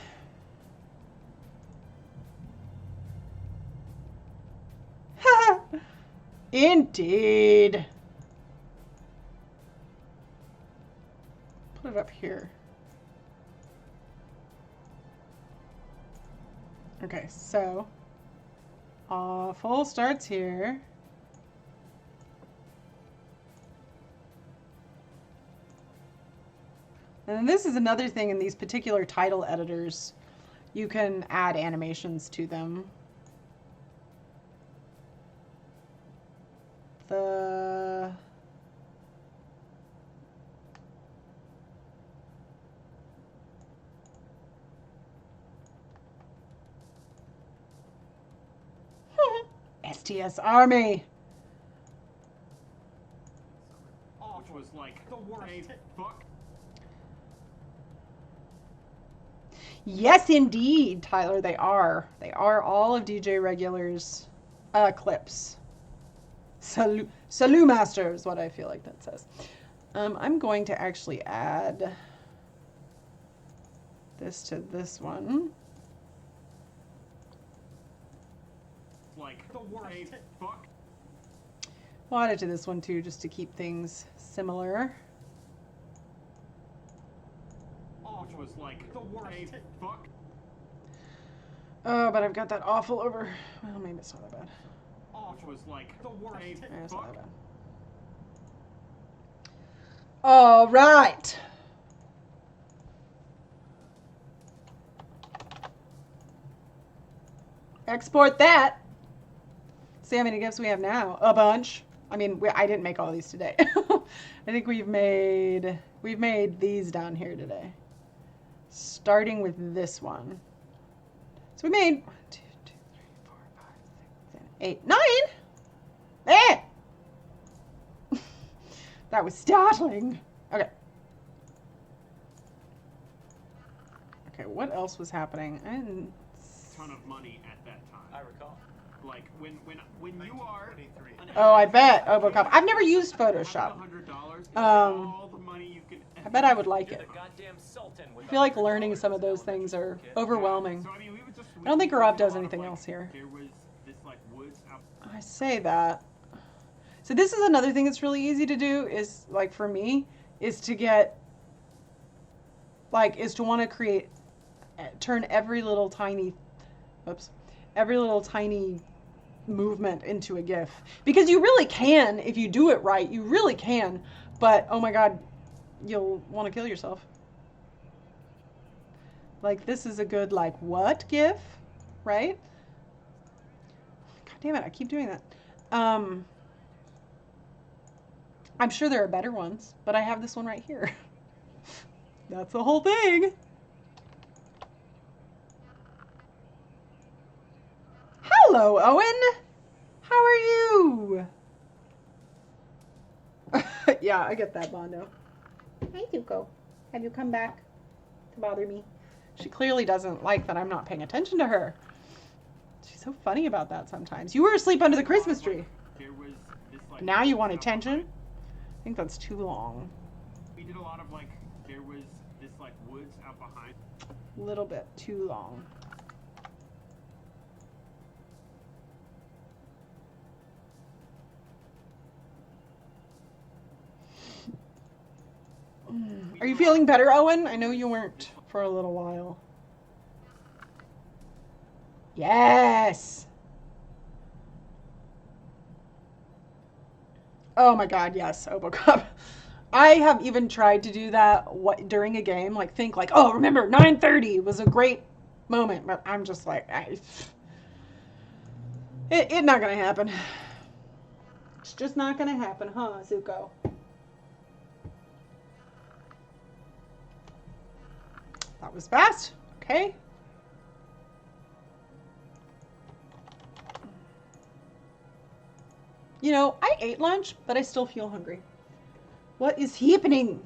Indeed. Put it up here. Okay, so awful starts here. And this is another thing in these particular title editors. You can add animations to them. The STS Army. Which was like the worst fuck. Yes, indeed, Tyler, they are. They are all of DJ Regular's clips. Salut Master is what I feel like that says. I'm going to actually add this to this one. Like the worst fuck. We'll add it to this one too, just to keep things similar. Which was like the worst fuck. Oh, but I've got that awful over. Well, maybe it's not that bad. Which was like the worst It's not that fuck. bad. All right. Export that. See how many gifts we have now. A bunch. I mean, I didn't make all these today. I think we've made these down here today. Starting with this one. So we made 1, 2, 3, 4, 5, 6, 7, 8, 9. Eh! That was startling. Okay. Okay, what else was happening? I didn't... Ton of money at that time. I recall. Like when you are. 1923. Oh, I bet. Overcome. I've never used Photoshop. $100. Um, All the money you can. I bet I would like You're it. the goddamn sultan with I feel like $100 learning some of those in things are kid. overwhelming. So, I mean, we would just. I don't think we Gaurav did a does lot of, anything like, else here. There was this like woods out. I say that. So this is another thing that's really easy to do is, like, for me, is to get, like, is to want to create, turn every little tiny movement into a GIF. Because you really can, if you do it right, you really can. But, oh my God, you'll want to kill yourself. Like, this is a good, like, what GIF, right? God damn it, I keep doing that. I'm sure there are better ones, but I have this one right here. That's the whole thing. Hello, Owen. How are you? Yeah, I get that, Bondo. Hi, Zuko. Have you come back to bother me? She clearly doesn't like that I'm not paying attention to her. She's so funny about that sometimes. You were asleep under the Christmas tree. There was this like. Now you want attention? I think that's too long. We did a lot of like. There was this like woods out behind. A little bit too long. Are you feeling better, Owen? I know you weren't for a little while. Yes! Oh my god, yes, Obocup. I have even tried to do that during a game, like think like, oh, remember 9:30 was a great moment, but I'm just like, it's not gonna happen. It's just not gonna happen, huh, Zuko? That was fast. Okay. You know, I ate lunch, but I still feel hungry. What is happening?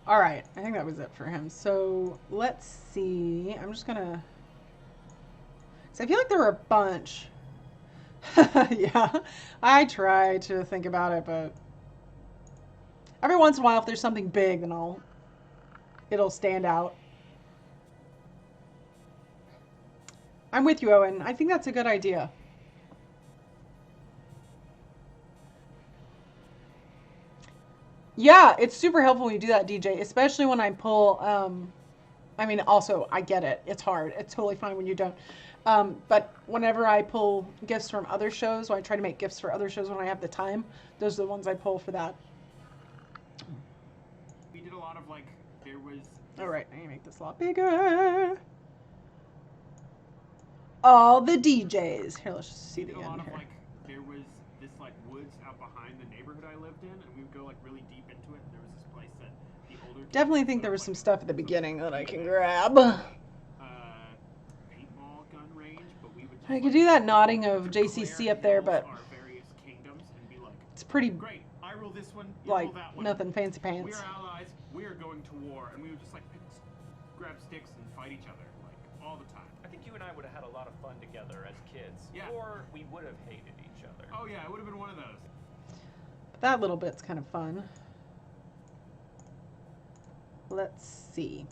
All right, I think that was it for him. So let's see. I'm just gonna. So I feel like there were a bunch. Yeah, I try to think about it, but every once in a while, if there's something big, then it'll stand out. I'm with you, Owen. I think that's a good idea. Yeah, it's super helpful when you do that, DJ, especially when I pull, I mean, also, I get it. It's hard. It's totally fine when you don't. But whenever I pull gifts from other shows, or I try to make gifts for other shows when I have the time, those are the ones I pull for that. We did a lot of like, there was. All right, I need to make this a lot bigger. All the DJs. Here, let's just see the end here. Like, there was this like woods out behind the neighborhood I lived in, and we would go like really deep into it. And there was this place that the older. Definitely think there was some stuff at the beginning that I can grab. Paintball gun range, but we would. I could do that nodding of JCC up there, but our various kingdoms and be like, it's pretty great. I rule this one. You like rule that one. nothing fancy We pants. are allies. We are going to war, and we would just like grab sticks and fight each other like all the time. I think you and I would have had a lot of fun together as kids. Yeah. Or we would have hated each other. Oh yeah, it would have been one of those. But that little bit's kind of fun. Let's see.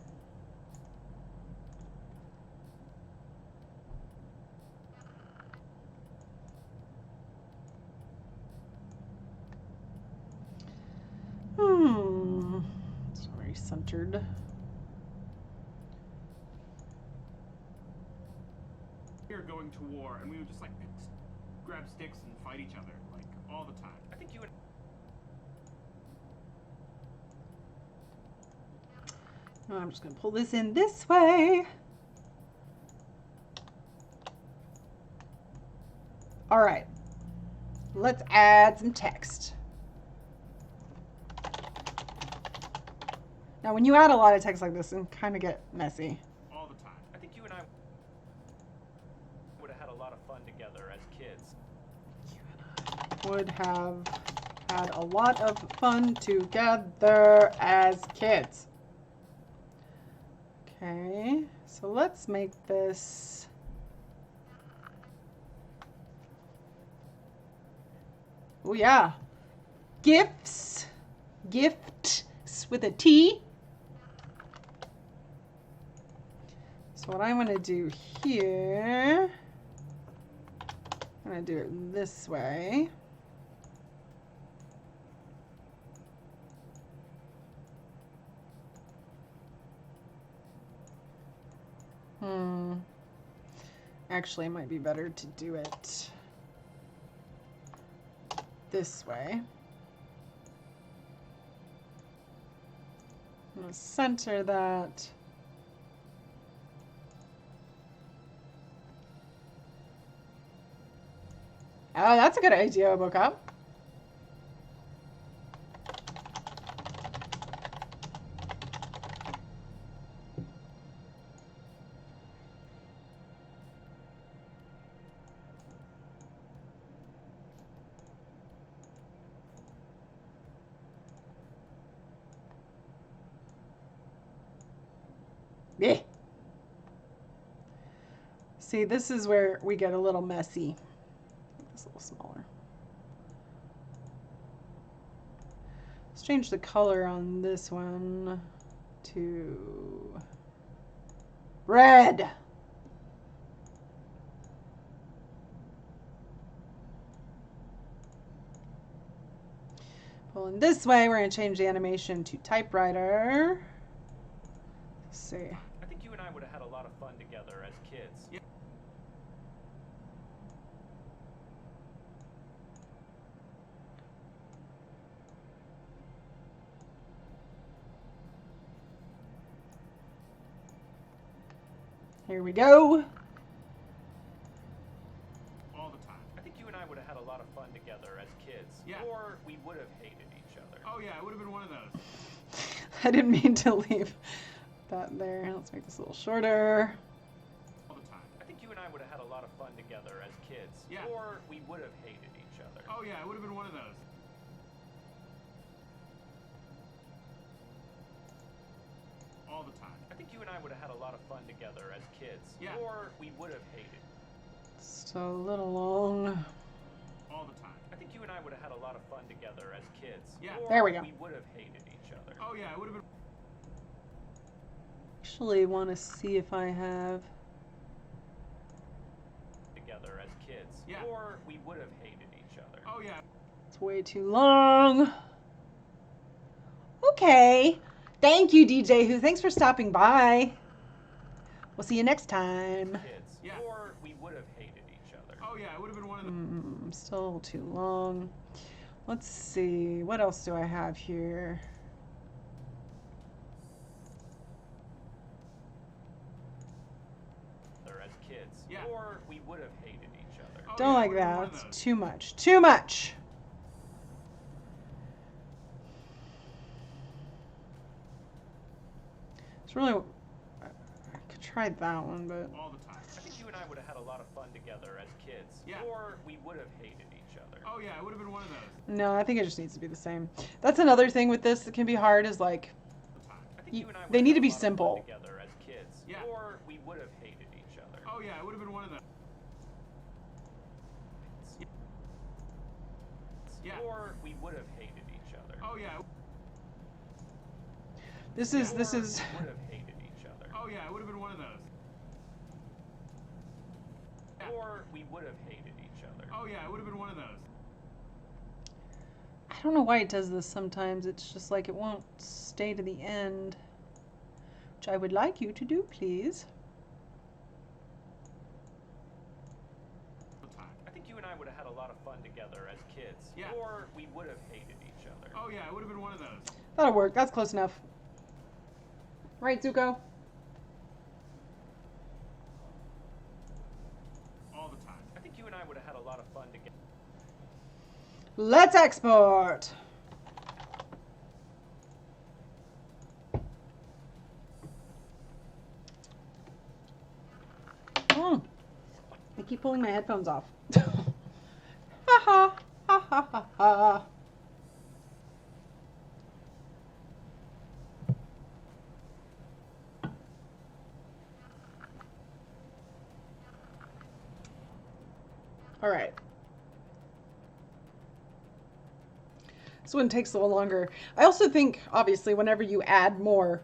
It's very centered. We are going to war, and we would just like grab sticks and fight each other like all the time. I think you and No, I'm just going to pull this in this way. All right. Let's add some text. Now, when you add a lot of text like this, it can kind of get messy. All the time. I think you and I would have had a lot of fun together as kids. Would have had a lot of fun together as kids. Okay, so let's make this. Oh yeah, gifts, gifts with a T. So what I'm gonna do here, I'm gonna do it this way. Actually, it might be better to do it this way. I'm going to center that. Oh, that's a good idea, Book. Yeah. See, this is where we get a little messy. It's a little smaller. Let's change the color on this one to red. Pulling this way, we're going to change the animation to typewriter. Let's see. I think you and I would have had a lot of fun together as kids. Yeah. Here we go. All the time. I think you and I would have had a lot of fun together as kids. Yeah. Or we would have hated each other. Oh yeah, it would have been one of those. I didn't mean to leave that there. Let's make this a little shorter. All the time. I think you and I would have had a lot of fun together as kids. Yeah. Or we would have hated each other. Oh yeah, it would have been one of those. All the time. I think you and I would have had a lot of fun together as kids. Yeah. Or we would have hated. So a little long. All the time. I think you and I would have had a lot of fun together as kids. Yeah. Or There we go. we would have hated each other. Oh yeah, it would have been. Actually, want to see if I have. Together as kids. Yeah. Or we would have hated each other. Oh yeah. It's way too long. Okay. Thank you, DJ Who. Thanks for stopping by. We'll see you next time. Kids. Yeah. Or we would have hated each other. Oh yeah, it would have been one of those. Still too long. Let's see. What else do I have here? As kids. Yeah. Or we would have hated each other. Oh, Don't yeah, it like would have been that. one of It's those. too much. Too much. It's really. I could try that one, but. All the time. I think you and I would have had a lot of fun together as kids. Yeah. Or we would have hated each other. Oh yeah, it would have been one of those. No, I think it just needs to be the same. That's another thing with this that can be hard is like, All the time. I think you and I would they have need had to a be lot of fun simple. together as kids. Yeah. Or we would have hated each other. Oh yeah, it would have been one of those. Yeah. Or we would have hated each other. Oh yeah. this Or is. would have hated each other. Oh yeah, it would have been one of those. Yeah. Or we would have hated each other. Oh yeah, it would have been one of those. I don't know why it does this sometimes. It's just like it won't stay to the end, which I would like you to do, please. All the time. I think you and I would have had a lot of fun together as kids. Yeah. Or we would have hated each other. Oh yeah, it would have been one of those. That'll work. That's close enough. Right, Zuko? All the time. I think you and I would have had a lot of fun together. Let's export. I keep pulling my headphones off. Ha ha ha ha ha ha. All right. This one takes a little longer. I also think, obviously, whenever you add more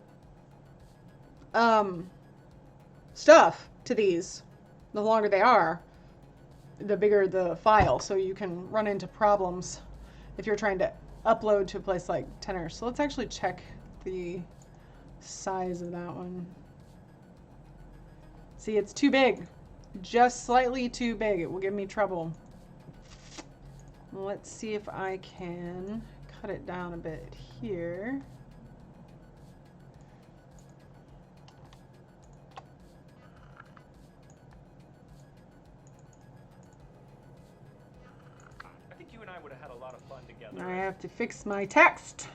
stuff to these, the longer they are, the bigger the file. So you can run into problems if you're trying to upload to a place like Tenor. So let's actually check the size of that one. See, it's too big. just slightly too big. It will give me trouble. Let's see if I can cut it down a bit here. I think you and I would have had a lot of fun together. I have to fix my text.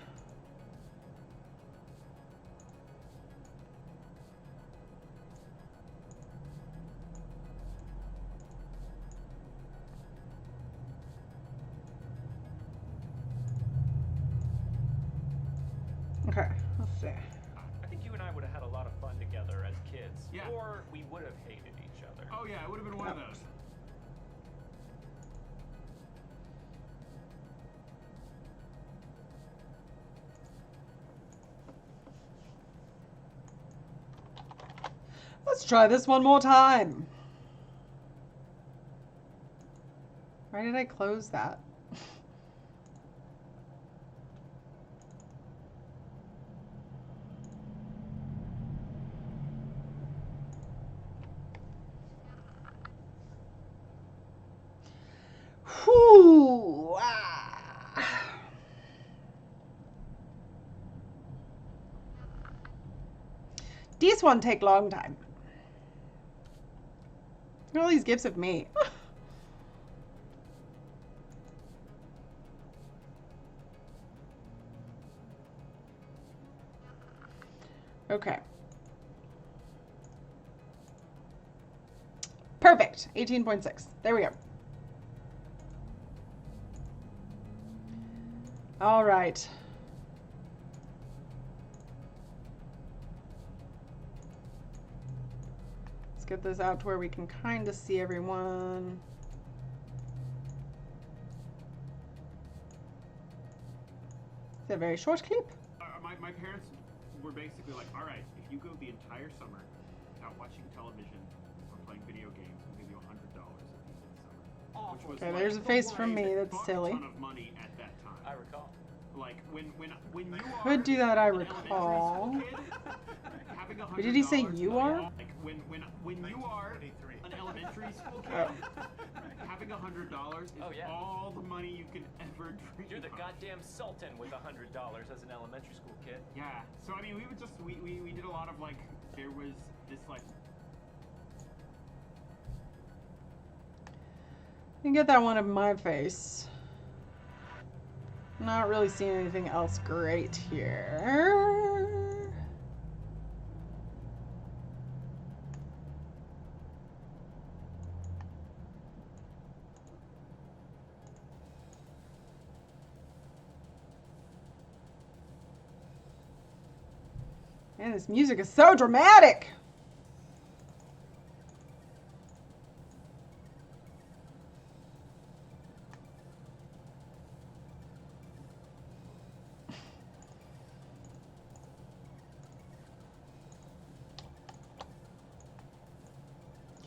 Okay, let's see. I think you and I would have had a lot of fun together as kids. Yeah. Or we would have hated each other. Oh yeah, it would have been one of those. Let's try this one more time. Why did I close that? Whew. This one take long time. Look at all these gifts of me. Okay. Perfect. 18.6. There we go. All right. Let's get this out to where we can kind of see everyone. It's a very short clip. My parents were basically like, all right, if you go the entire summer without watching television or playing video games, we'll give you $100 at the end of the summer. Which was Okay, like there's a face from me. a That's silly. ton of money at that time. I recall. Like when you Could do that, I an recall. elementary school kid, having $100 But did he say you are? Like when you are 23. an elementary school kid, Oh. having $100 is Oh, yeah. all the money you can ever dream You're the of. goddamn sultan with $100 as an elementary school kid. Yeah. So I mean, we would just we did a lot of like there was this like You can get that one of my face. Not really seeing anything else great here. Man, this music is so dramatic.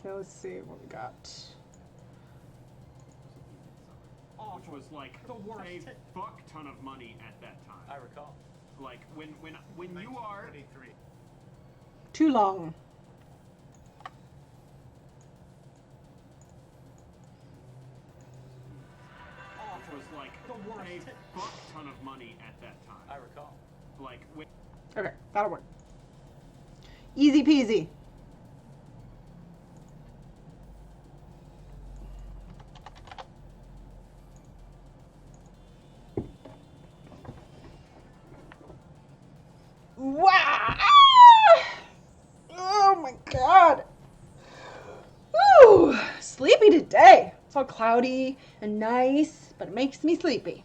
Okay, let's see what we got. which was like a fuck ton of money at that time. I recall. Like when you are 23. Too long. which was like a fuck ton of money at that time. I recall. Like when Okay, that'll work. Easy peasy. Wow! Oh my god! Ooh, sleepy today. It's all cloudy and nice, but it makes me sleepy.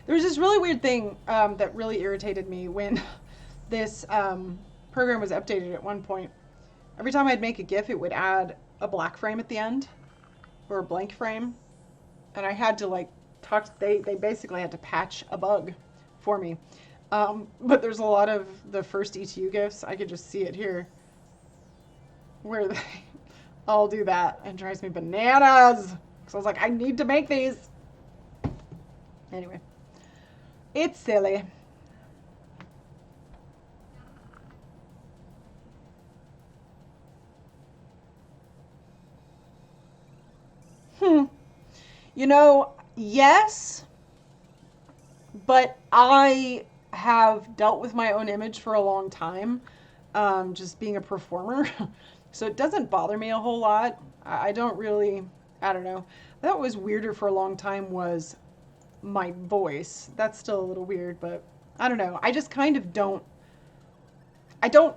There was this really weird thing that really irritated me when this program was updated at one point. Every time I'd make a GIF, it would add a black frame at the end, or a blank frame. And I had to like talk, they basically had to patch a bug for me. But there's a lot of the first ETU GIFs, I could just see it here, where they all do that, and it drives me bananas. So I was like, I need to make these. Anyway. It's silly. You know, yes, but I have dealt with my own image for a long time, just being a performer. So it doesn't bother me a whole lot. I don't really, I don't know. That was weirder for a long time was my voice. That's still a little weird, but I don't know. I just kind of don't, I don't,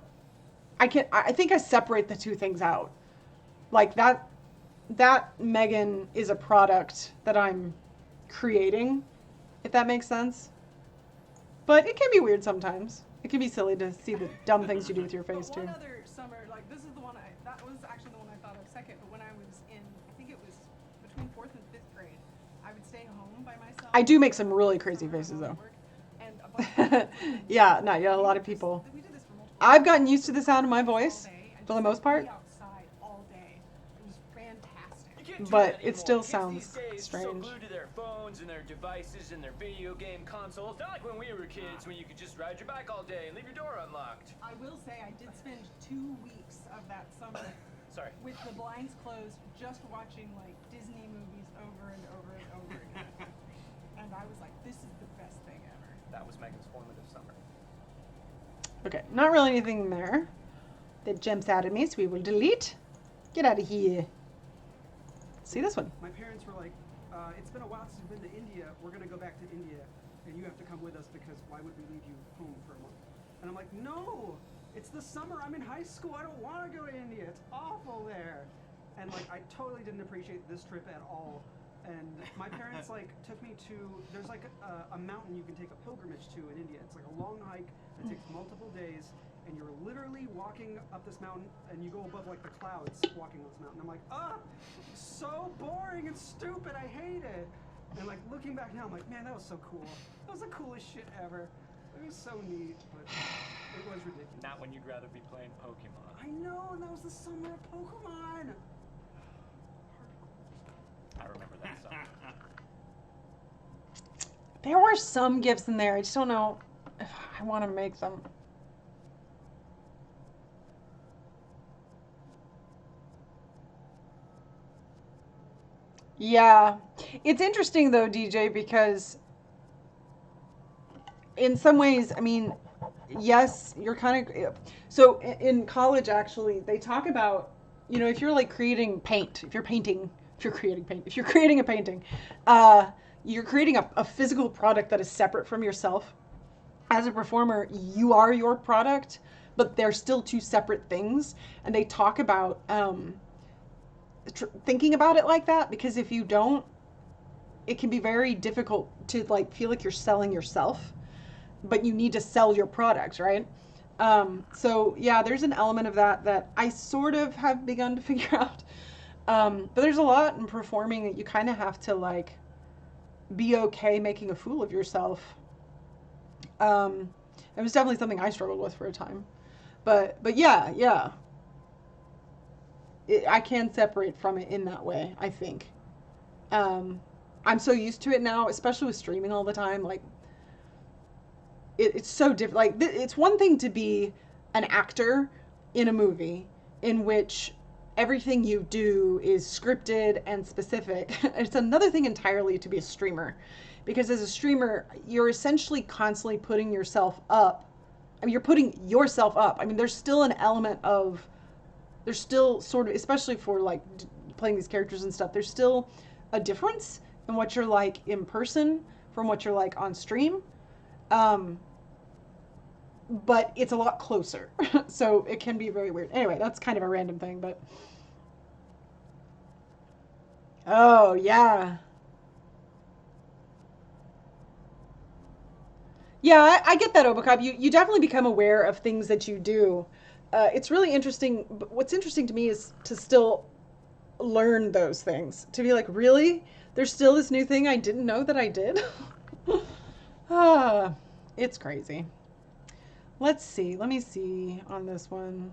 I think I separate the two things out. Like that Megan is a product that I'm creating, if that makes sense. But it can be weird sometimes. It can be silly to see the dumb things you do with your face But too. one other summer, like this is the one that was actually the one I thought of second. But when I was in, I think it was between 4th and 5th grade, I would stay home by myself. I do make some really crazy faces though. And a bunch of friends would Yeah, no, yeah, a lot of people. We did this for multiple I've gotten used to the sound of my voice all day and for the just, most part, be outside all day. It was fantastic. You can't do but that it anymore. still Kids sounds these days are so strange. glued to their phones and their devices and their video game consoles. Not like when we were kids, when you could just ride your bike all day and leave your door unlocked. I will say I did spend 2 weeks of that summer Sorry. with the blinds closed, just watching like Disney movies over and over and over again. And I was like, this is the best thing ever. That was Megan's formative summer. Okay, not really anything there that jumps out at me, so we will delete. Get out of here. See this one. My parents were like, it's been a while since you've been to India. We're going to go back to India, and you have to come with us because why would we leave you home for a month? And I'm like, no, it's the summer. I'm in high school. I don't want to go to India. It's awful there. And like, I totally didn't appreciate this trip at all. And my parents like took me to, there's like a mountain you can take a pilgrimage to in India. It's like a long hike that takes multiple days, and you're literally walking up this mountain, and you go above like the clouds walking on this mountain. I'm like, so boring and stupid. I hate it. And like looking back now, I'm like, man, that was so cool. That was the coolest shit ever. It was so neat, but it was ridiculous. Not when you'd rather be playing Pokemon. I know, and that was the summer of Pokemon. I remember that summer. There were some gifts in there. I just don't know if I want to make them. Yeah. It's interesting though, DJ, because in some ways, I mean, yes, you're kind of, so in college actually, they talk about, you know, if you're like creating paint, if you're painting, if you're creating paint, if you're creating a painting, you're creating a physical product that is separate from yourself. As a performer, you are your product, but they're still two separate things. And they talk about thinking about it like that, because if you don't, it can be very difficult to like feel like you're selling yourself, but you need to sell your product, right? So yeah, there's an element of that I sort of have begun to figure out. But there's a lot in performing that you kind of have to like be okay making a fool of yourself. It was definitely something I struggled with for a time, but yeah. I can separate from it in that way, I think. I'm so used to it now, especially with streaming all the time. Like, it's so different. Like, it's one thing to be an actor in a movie in which everything you do is scripted and specific. It's another thing entirely to be a streamer, because as a streamer, you're essentially constantly putting yourself up. I mean, you're putting yourself up. I mean, there's still an element of, there's still sort of, especially for like playing these characters and stuff, there's still a difference in what you're like in person from what you're like on stream. But it's a lot closer. So it can be very weird. Anyway, that's kind of a random thing, but. Oh, yeah. Yeah, I get that, Obacop. You definitely become aware of things that you do. It's really interesting. But what's interesting to me is to still learn those things. To be like, really? There's still this new thing I didn't know that I did? It's crazy. Let's see. Let me see on this one.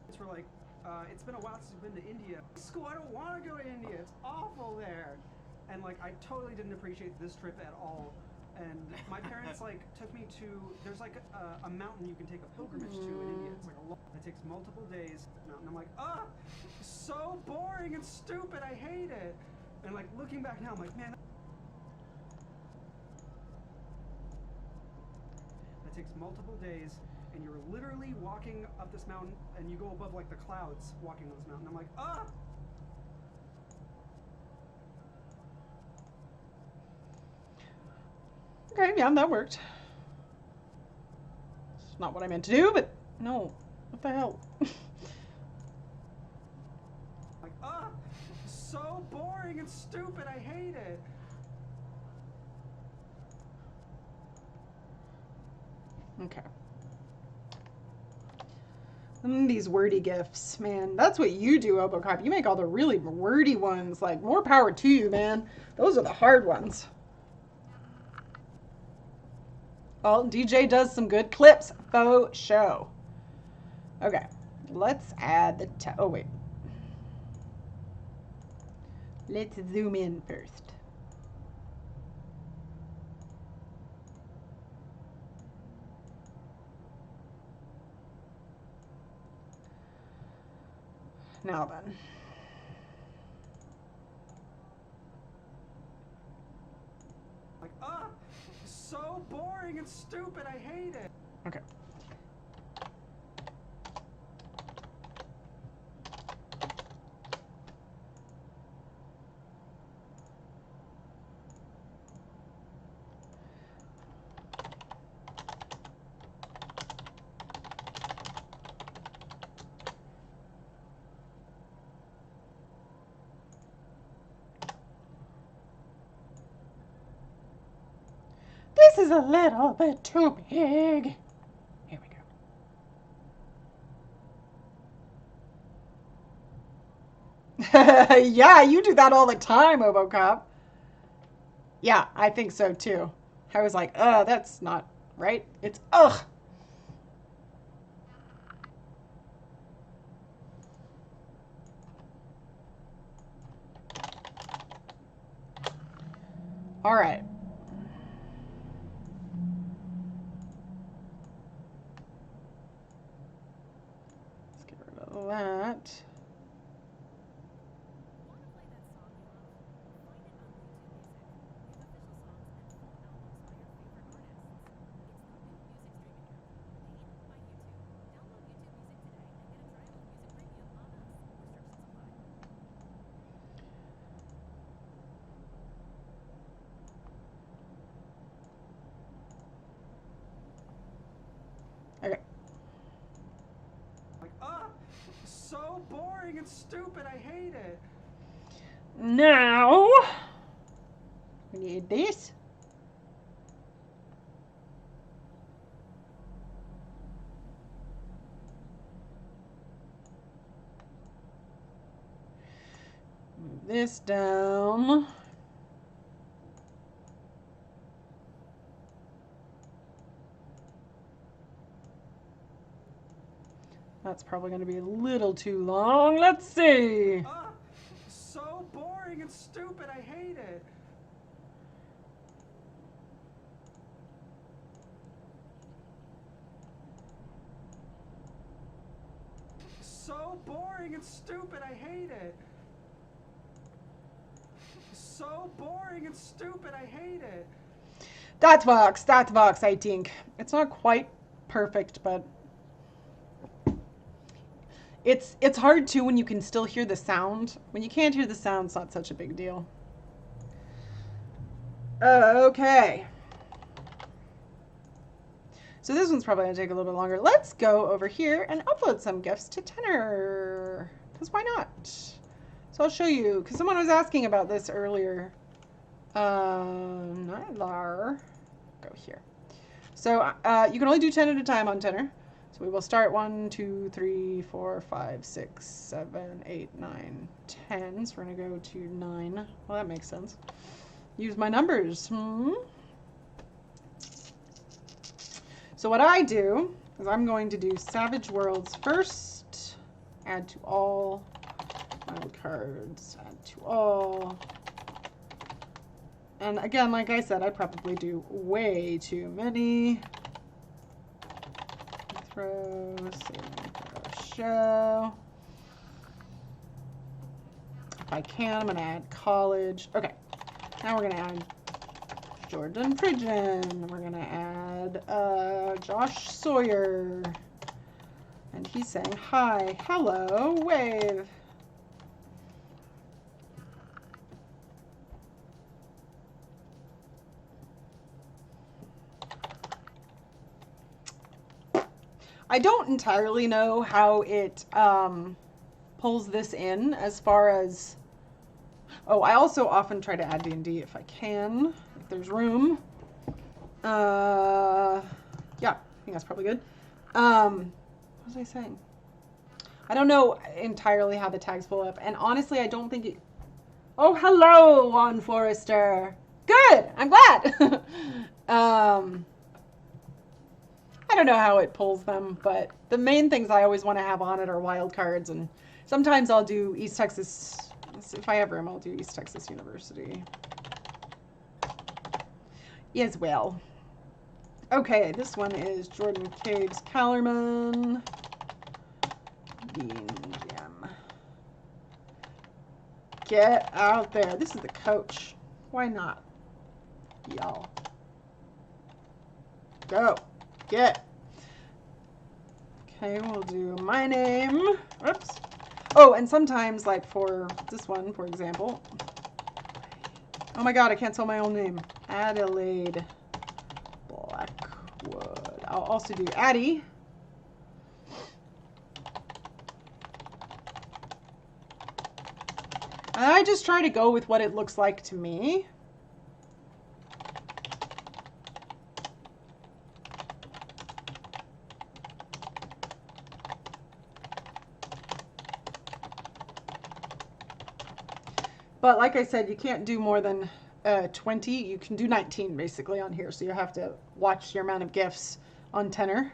It's for like, it's been a while since you've been to India. School, I don't want to go to India. It's awful there. And like, I totally didn't appreciate this trip at all. And my parents like took me to, there's like a mountain you can take a pilgrimage to in India. It's like it takes multiple days. And I'm like, so boring and stupid. I hate it. And like looking back now, I'm like, man, that takes multiple days. And you're literally walking up this mountain, and you go above like the clouds walking on this mountain. I'm like, Okay, yeah, that worked. It's not what I meant to do, but no. What the hell? like, so boring and stupid. I hate it. Okay. These wordy gifs, man. That's what you do, Obocop. You make all the really wordy ones. Like, more power to you, man. Those are the hard ones. Well, DJ does some good clips. Faux show. Okay. Let's add the... oh, wait. Let's zoom in first. Now then. Like, so boring and stupid. I hate it. Okay. This is a little bit too big. Here we go. Yeah, you do that all the time, Obocop. Yeah, I think so too. I was like, that's not right. It's ugh. All right. That. Okay. Like, so boring and stupid. I hate it. Now we need this. Move this down. That's probably going to be a little too long. Let's see. So boring and stupid. I hate it. So boring and stupid. I hate it. So boring and stupid. I hate it. That works, I think. It's not quite perfect, but it's hard too when you can still hear the sound. When you can't hear the sound, it's not such a big deal. Okay. So this one's probably going to take a little bit longer. Let's go over here and upload some GIFs to Tenor. Because why not? So I'll show you. Because someone was asking about this earlier. Nylar. Go here. So you can only do 10 at a time on Tenor. So we will start 1, 2, 3, 4, 5, 6, 7, 8, 9, 10. So we're going to go to 9. Well, that makes sense. Use my numbers. So what I do is I'm going to do Savage Worlds first. Add to all. Wildcards. Add to all. And again, like I said, I'd probably do way too many. Throw, save, throw, show. If I can, I'm going to add college. Okay, now we're going to add Jordan Pridgeon. We're going to add Josh Sawyer. And he's saying, hi, hello, wave. I don't entirely know how it pulls this in as far as... Oh, I also often try to add D&D if I can, if there's room. Yeah, I think that's probably good. What was I saying? I don't know entirely how the tags pull up, and honestly, I don't think it... Oh, hello, Juan Forrester. Good, I'm glad. I don't know how it pulls them, but the main things I always want to have on it are wildcards, and sometimes I'll do East Texas. If I ever am, I'll do East Texas University as well. Okay, this one is Jordan Caves Callerman. Bean Jam. Get out there. This is the coach. Why not? Y'all. Go. Get. Okay, we'll do my name. Whoops. Oh, and sometimes, like for this one, for example. Oh my god, I can't spell my own name. Adelaide Blackwood. I'll also do Addie. And I just try to go with what it looks like to me. But like I said, you can't do more than 20. You can do 19 basically on here. So you have to watch your amount of gifts on tenor.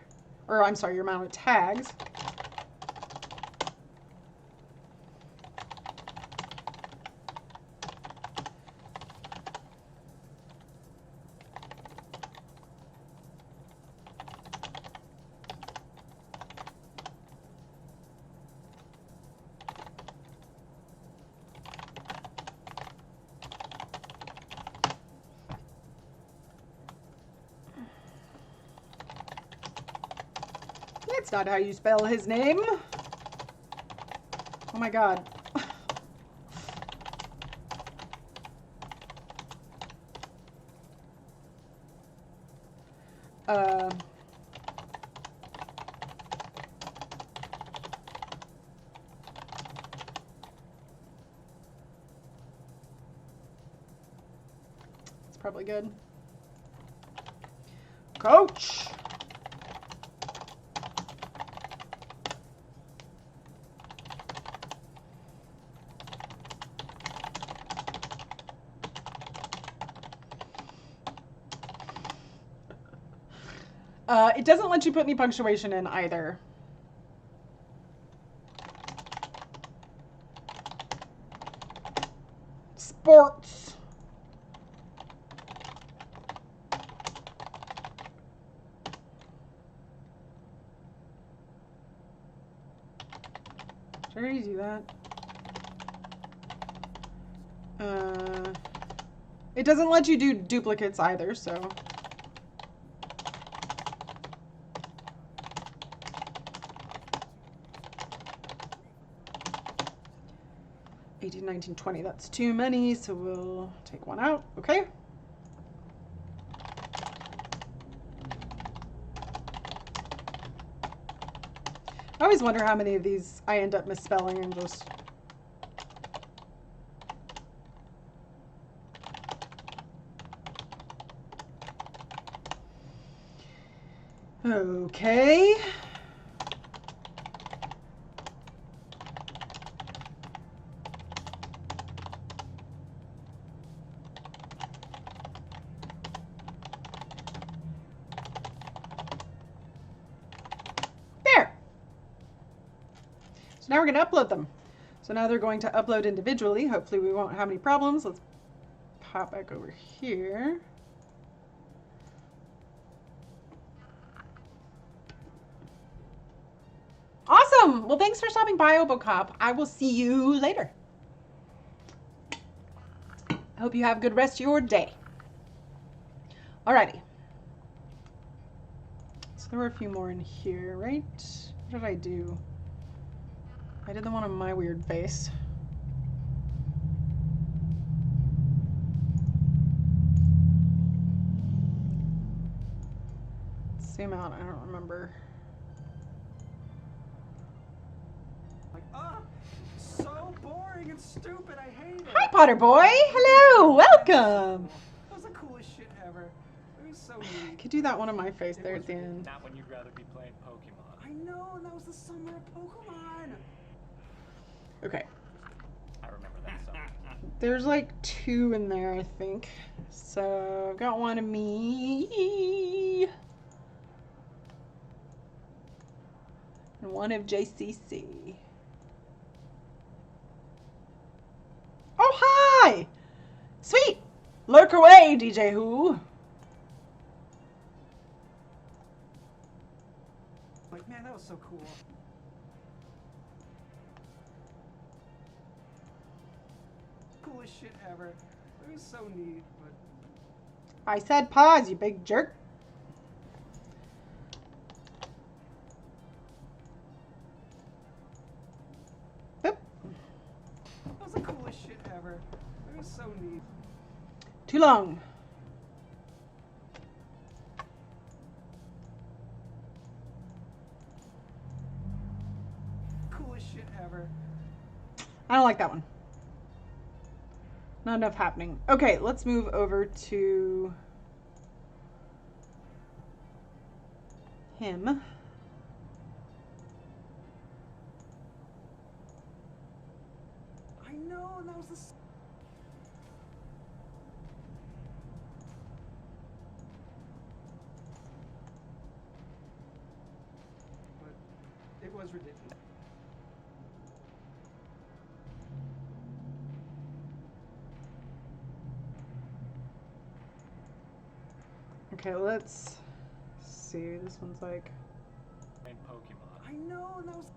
Or I'm sorry, your amount of tags. That's not how you spell his name. Oh my god. It's probably good. Coach! It doesn't let you put any punctuation in either. Sports. Sure, you do that. It doesn't let you do duplicates either, so... 18, 19, 20. That's too many, so we'll take one out. Okay. I always wonder how many of these I end up misspelling and just... Okay. So now we're going to upload them. So now they're going to upload individually. Hopefully we won't have any problems. Let's hop back over here. Awesome! Well, thanks for stopping by, Obocop. I will see you later. I hope you have a good rest of your day. Alrighty. So there were a few more in here, right? What did I do? I did the one on my weird face. Zoom out, I don't remember. Like, so boring and stupid. I hate it. Hi, Potter boy. Hello. Welcome. That was the coolest shit ever. It was so neat. I could do that one on my face there at the end. Not when you'd rather be playing Pokemon. I know, and that was the summer of Pokemon. Okay. I remember that song. There's like 2 in there, I think. So I've got one of me. And one of JCC. Oh, hi! Sweet! Lurk away, DJ Who. Like, man, that was so cool. Coolest shit ever. It was so neat, but I said pause, you big jerk. Boop. that was the coolest shit ever. It was so neat. Too long. Coolest shit ever. I don't like that one. Not enough happening. Okay, let's move over to him. I know, and that was the. But it was ridiculous. Okay, let's see. This one's like. Playing Pokemon. I know, and that was.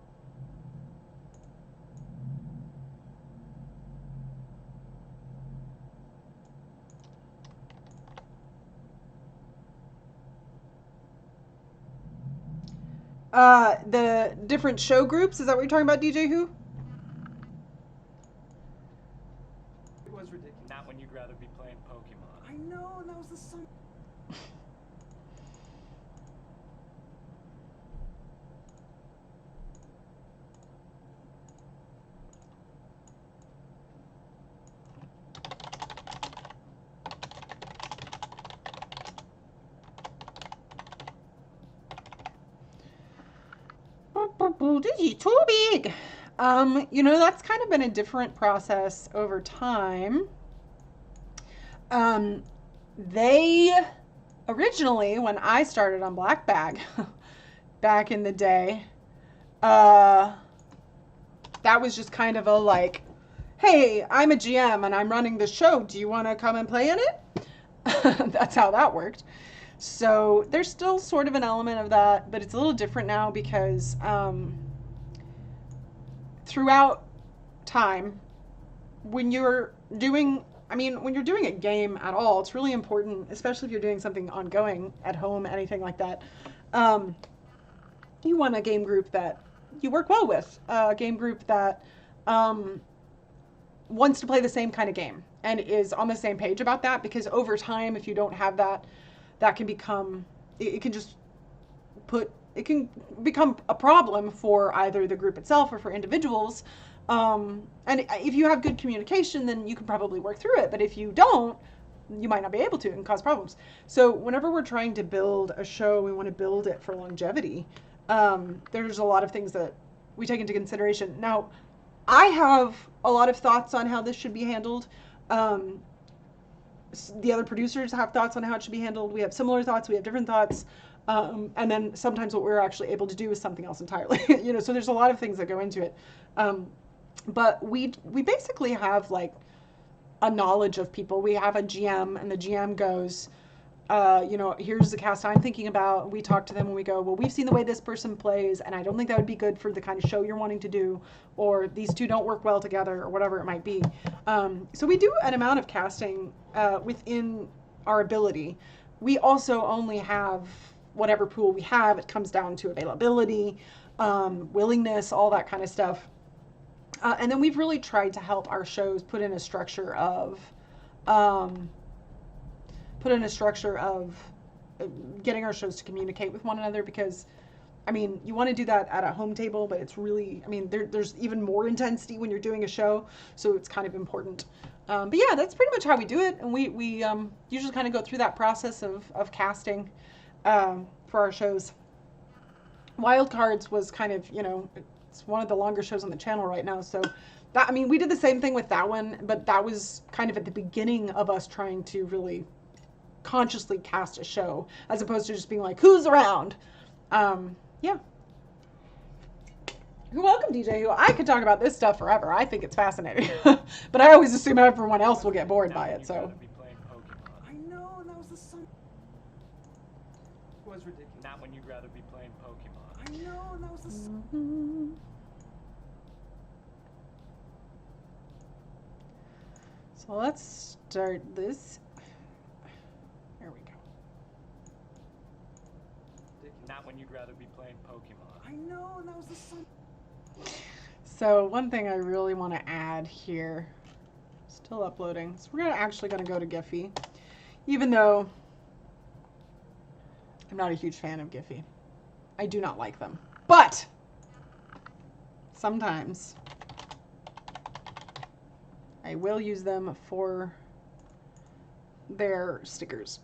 The different show groups. Is that what you're talking about, DJ Who? It was ridiculous. Not when you'd rather be playing Pokemon. I know, and that was the summer. This is too big. You know, that's kind of been a different process over time. They originally, when I started on Black Bag back in the day, that was just kind of a like, hey, I'm a GM and I'm running the show. Do you want to come and play in it? That's how that worked. So there's still sort of an element of that, but it's a little different now because throughout time, when you're doing a game at all, it's really important, especially if you're doing something ongoing at home, anything like that. You want a game group that you work well with, a game group that wants to play the same kind of game and is on the same page about that, because over time, if you don't have that, that can become, it can become a problem for either the group itself or for individuals. And if you have good communication, then you can probably work through it. But if you don't, you might not be able to and cause problems. So whenever we're trying to build a show, we want to build it for longevity. There's a lot of things that we take into consideration. Now, I have a lot of thoughts on how this should be handled. The other producers have thoughts on how it should be handled. We have similar thoughts. We have different thoughts. And then sometimes what we're actually able to do is something else entirely. So there's a lot of things that go into it. But we basically have like a knowledge of people. We have a GM, and the GM goes, you know, here's the cast I'm thinking about. We talk to them and we go, well, we've seen the way this person plays, and I don't think that would be good for the kind of show you're wanting to do, or these two don't work well together, or whatever it might be. So we do an amount of casting within our ability. We also only have whatever pool we have. It comes down to availability, willingness, all that kind of stuff. And then we've really tried to help our shows put in a structure of getting our shows to communicate with one another, because I mean, you want to do that at a home table, but it's really, I mean, there's even more intensity when you're doing a show, so it's kind of important. But yeah, that's pretty much how we do it, and we usually kind of go through that process of casting for our shows. Wildcards was kind of, you know, it's one of the longer shows on the channel right now, so that, I mean, we did the same thing with that one, but that was kind of at the beginning of us trying to really consciously cast a show, as opposed to just being like, who's around? Yeah. You're welcome, DJ Who. I could talk about this stuff forever. I think it's fascinating. But I always assume everyone else will get bored by it, so. I know, and that was the song. It was ridiculous. Not when you'd rather be playing Pokemon. I know, and that was the song. So let's start this. There we go. Not when you'd rather be playing Pokemon. I know, and that was the song. So one thing I really want to add here, still uploading. So we're actually going to go to Giphy, even though I'm not a huge fan of Giphy. I do not like them, but sometimes I will use them for their stickers.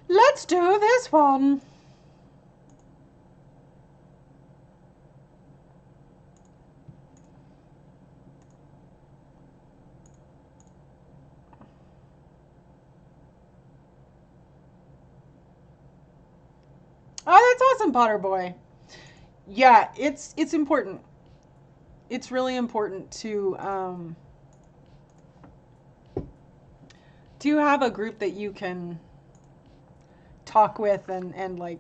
Let's do this one. Oh, that's awesome, Potter Boy. Yeah, it's important. It's really important to have a group that you can talk with and like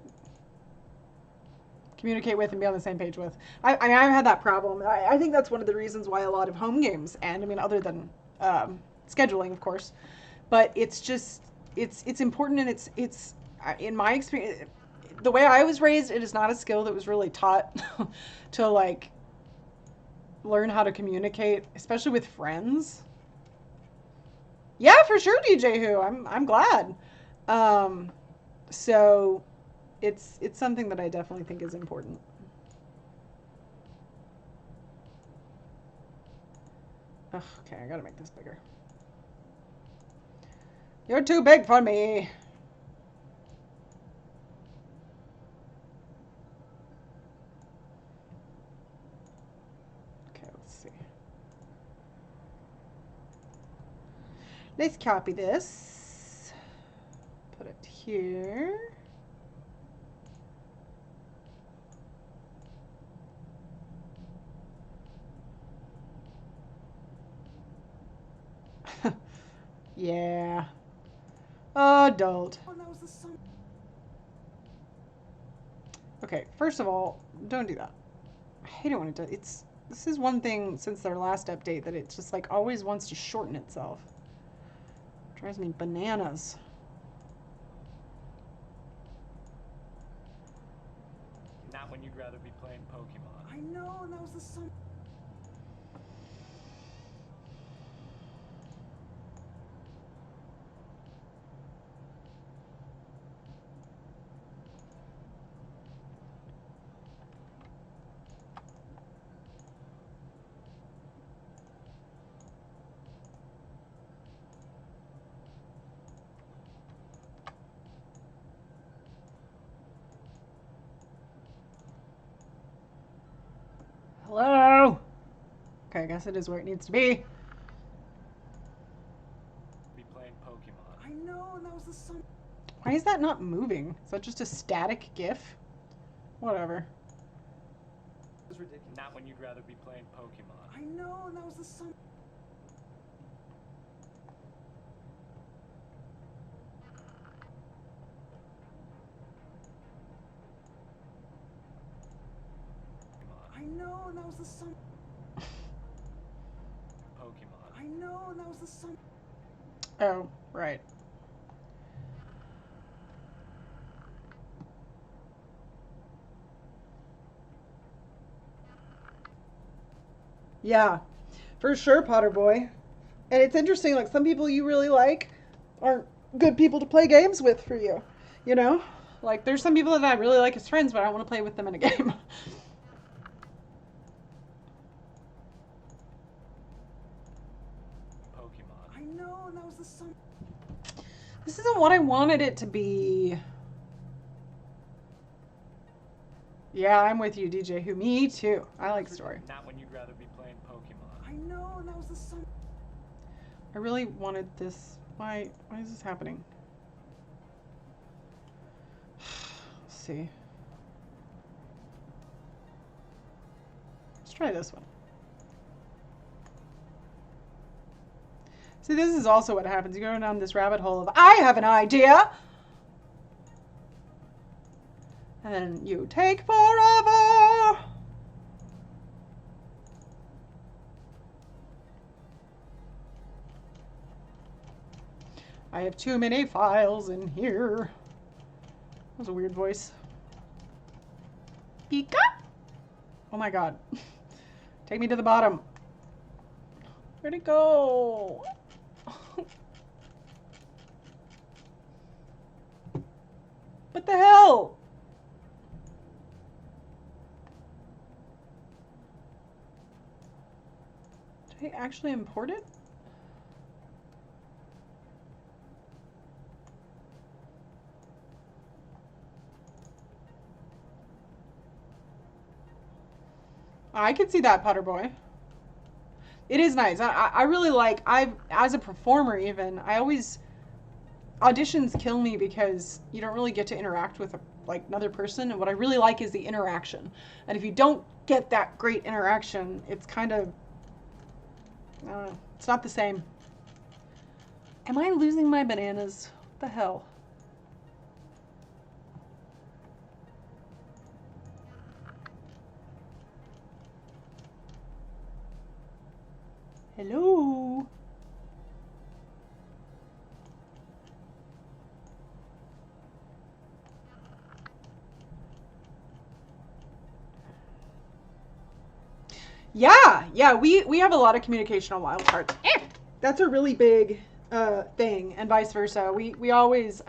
communicate with and be on the same page with. I mean, I've had that problem. I think that's one of the reasons why a lot of home games end. I mean, other than scheduling, of course, but it's just it's important, and it's in my experience, the way I was raised, it is not a skill that was really taught to like learn how to communicate, especially with friends. Yeah, for sure, DJ Who. I'm glad. So it's something that I definitely think is important. Ugh, okay, I gotta make this bigger. You're too big for me. Okay, let's see. Let's copy this. Put it here. Yeah. Adult. Okay, first of all, don't do that. I hate it when it does. This is one thing since their last update that it just like always wants to shorten itself. Drives me bananas. Not when you'd rather be playing Pokemon. I know, and that was the song. Hello? Okay, I guess it is where it needs to be. Be playing Pokemon. Pokemon. I know, and that was the summer. Why is that not moving? Is that just a static GIF? Whatever. It was ridiculous. Not when you'd rather be playing Pokemon. I know, and that was the summer. I know, and that was the summer. Pokemon. I know, and that was the summer. Oh, right. Yeah, for sure, Potter Boy. And it's interesting, like, some people you really like aren't good people to play games with for you. You know? Like, there's some people that I really like as friends, but I don't want to play with them in a game. Pokemon. I know, and that was the summer. This isn't what I wanted it to be. Yeah, I'm with you, DJ Who. Me too. I like story. Not when you'd rather be playing Pokemon. I know, and that was the summer. I really wanted this. Why is this happening? Let's see. Let's try this one. See, this is also what happens. You go down this rabbit hole of, I have an idea! And then you take forever! I have too many files in here. That was a weird voice. Pika! Oh my god. Take me to the bottom. Where'd it go? What the hell? Did I actually import it? I can see that, Potter Boy. It is nice. I really like, as a performer even, I always, auditions kill me because you don't really get to interact with another person, and what I really like is the interaction. And if you don't get that great interaction, it's kind of, I don't know, it's not the same. Am I losing my bananas? What the hell? Hello? Yeah, we have a lot of communication on Wildcards. That's a really big thing, and vice versa. We always with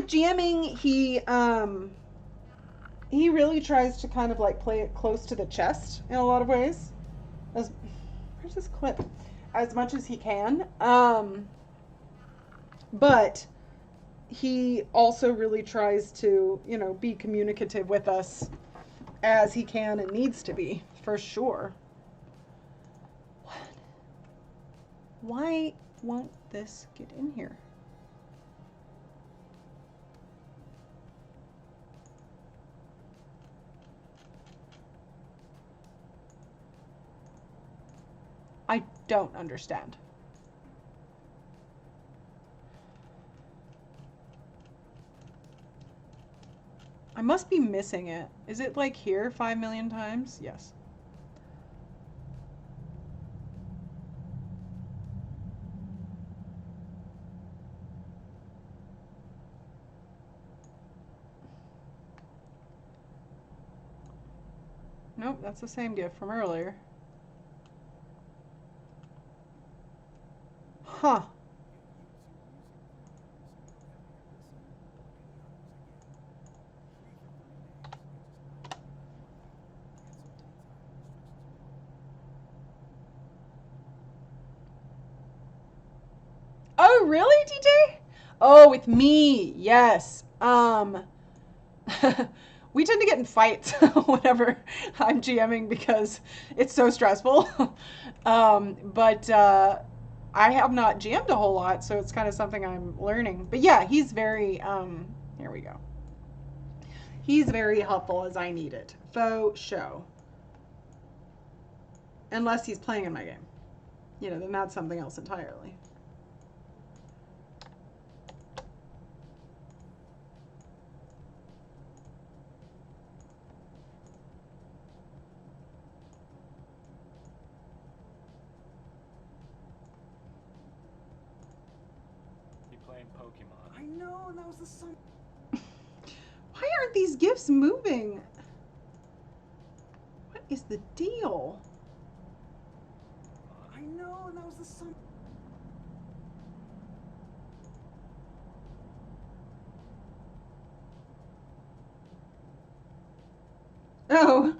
GMing, he really tries to kind of like play it close to the chest in a lot of ways. Where's this clip? As much as he can. But he also really tries to, be communicative with us as he can and needs to be, for sure. What? Why won't this get in here? I don't understand. I must be missing it. Is it like here 5 million times? Yes. Nope, that's the same gift from earlier. Huh. Oh, really, DJ? Oh, with me. Yes. We tend to get in fights whenever I'm GMing because it's so stressful. I have not jammed a whole lot, so it's kind of something I'm learning. But yeah, he's very, here we go. He's very helpful as I need it. Faux show. Unless he's playing in my game. You know, then that's something else entirely. Be playing Pokemon. I know, and that was the summer. Why aren't these gifts moving? What is the deal? I know, and that was the summer. Oh,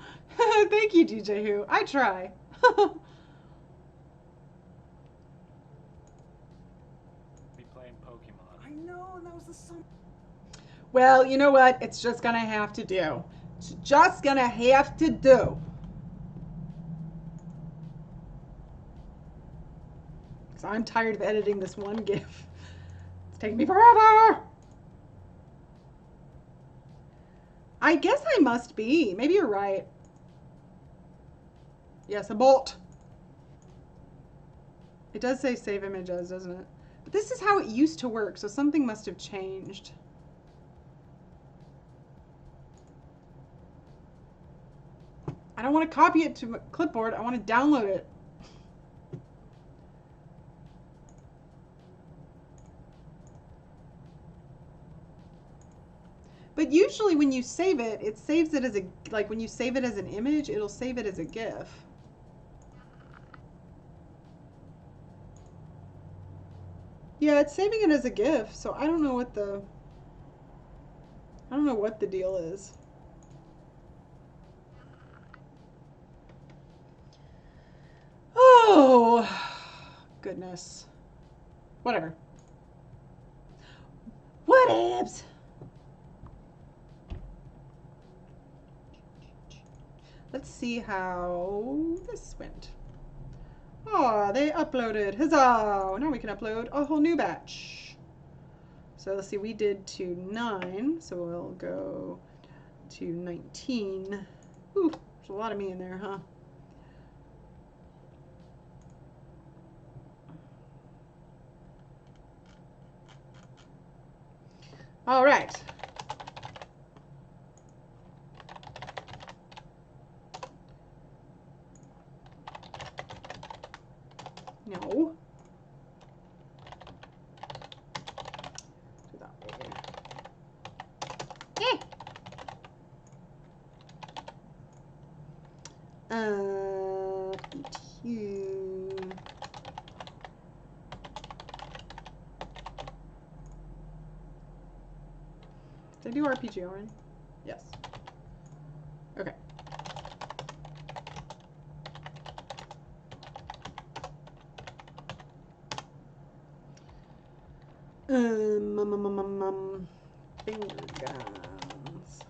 thank you, DJ Who. I try. Be playing Pokemon. I know, and that was the summer. Well, you know what? It's just gonna have to do. It's just gonna have to do. Because I'm tired of editing this one GIF. It's taking me forever. I guess I must be. Maybe you're right. Yes, a bolt. It does say save image as, doesn't it? But this is how it used to work, so something must have changed. I don't want to copy it to my clipboard. I want to download it. But usually when you save it, it saves it as a, like when you save it as an image, it'll save it as a GIF. Yeah, it's saving it as a GIF, so I don't know what the deal is. Oh, goodness. Whatever. Whatevs. Let's see how this went. Oh, they uploaded. Huzzah! Now we can upload a whole new batch. So let's see, we did to 9, so we'll go to 19. Ooh, there's a lot of me in there, huh? All right. No. Do that way. Eh. Two. Did I do RPG already? Yes. Okay. Finger guns.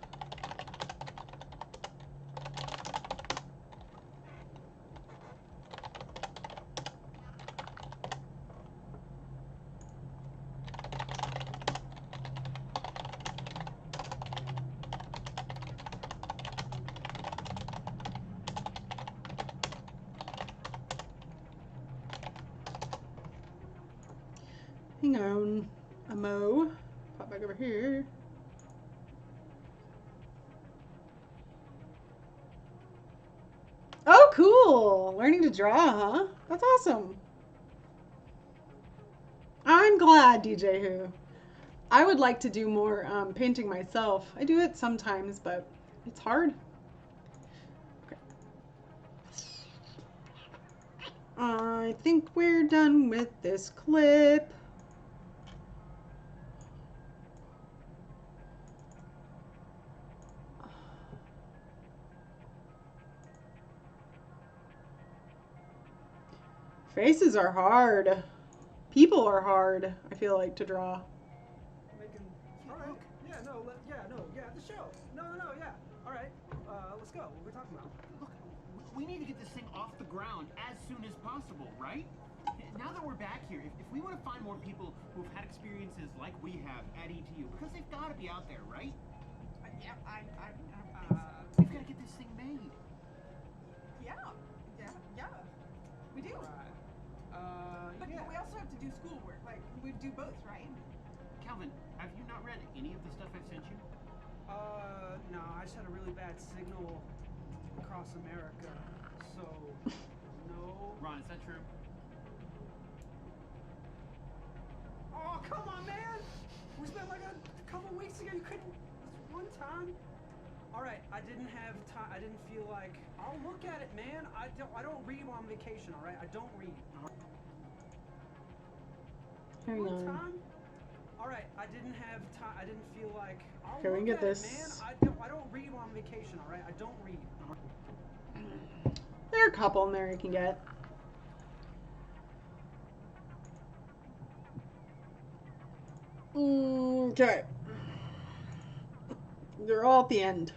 Hang on, a mo. Pop back over here. Oh, cool! Learning to draw, huh? That's awesome. I'm glad, DJ Who. I would like to do more painting myself. I do it sometimes, but it's hard. Okay. I think we're done with this clip. Faces are hard. People are hard, I feel like, to draw. Making. All right. Yeah. No. Yeah. The show. No. Yeah. All right. Let's go. What are we talking about? Look, we need to get this thing off the ground as soon as possible, right? now that we're back here, if we want to find more people who've had experiences like we have at ETU, because they've got to be out there, right? Yeah, I We've got to get this thing made. yeah, we do. Right. But Yeah. we also have to do schoolwork. Like we do both, right? Calvin, have you not read any of the stuff I've sent you? No, I just had a really bad signal across America, so no. Ron, is that true? Oh, come on, man! We spent like a couple weeks ago. You couldn't. This one time. All right, I didn't have time. I didn't feel like. I'll look at it, man. I don't read while on vacation. All right, I don't read. Hang One on. time. All right, I didn't have time. I didn't feel like. I'll Okay, we look can get at this. it, man. I don't read while on vacation. All right, I don't read. There are a couple in there you can get. Okay. They're all at the end.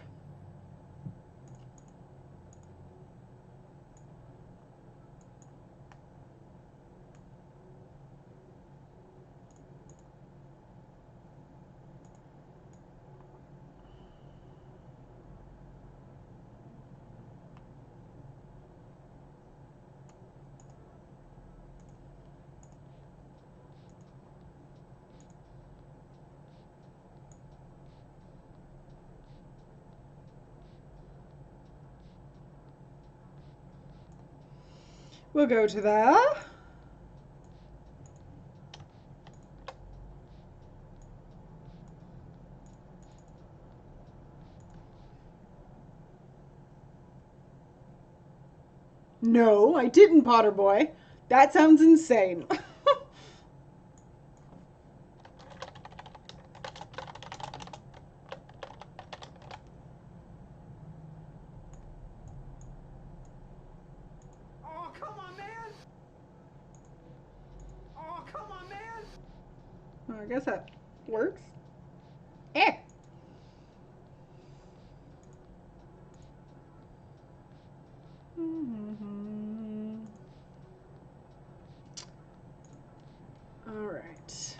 We'll go to that. No, I didn't, Potter Boy. That sounds insane. Oh, come on, man! Oh, come on, man! Well, I guess that works. Eh. All right.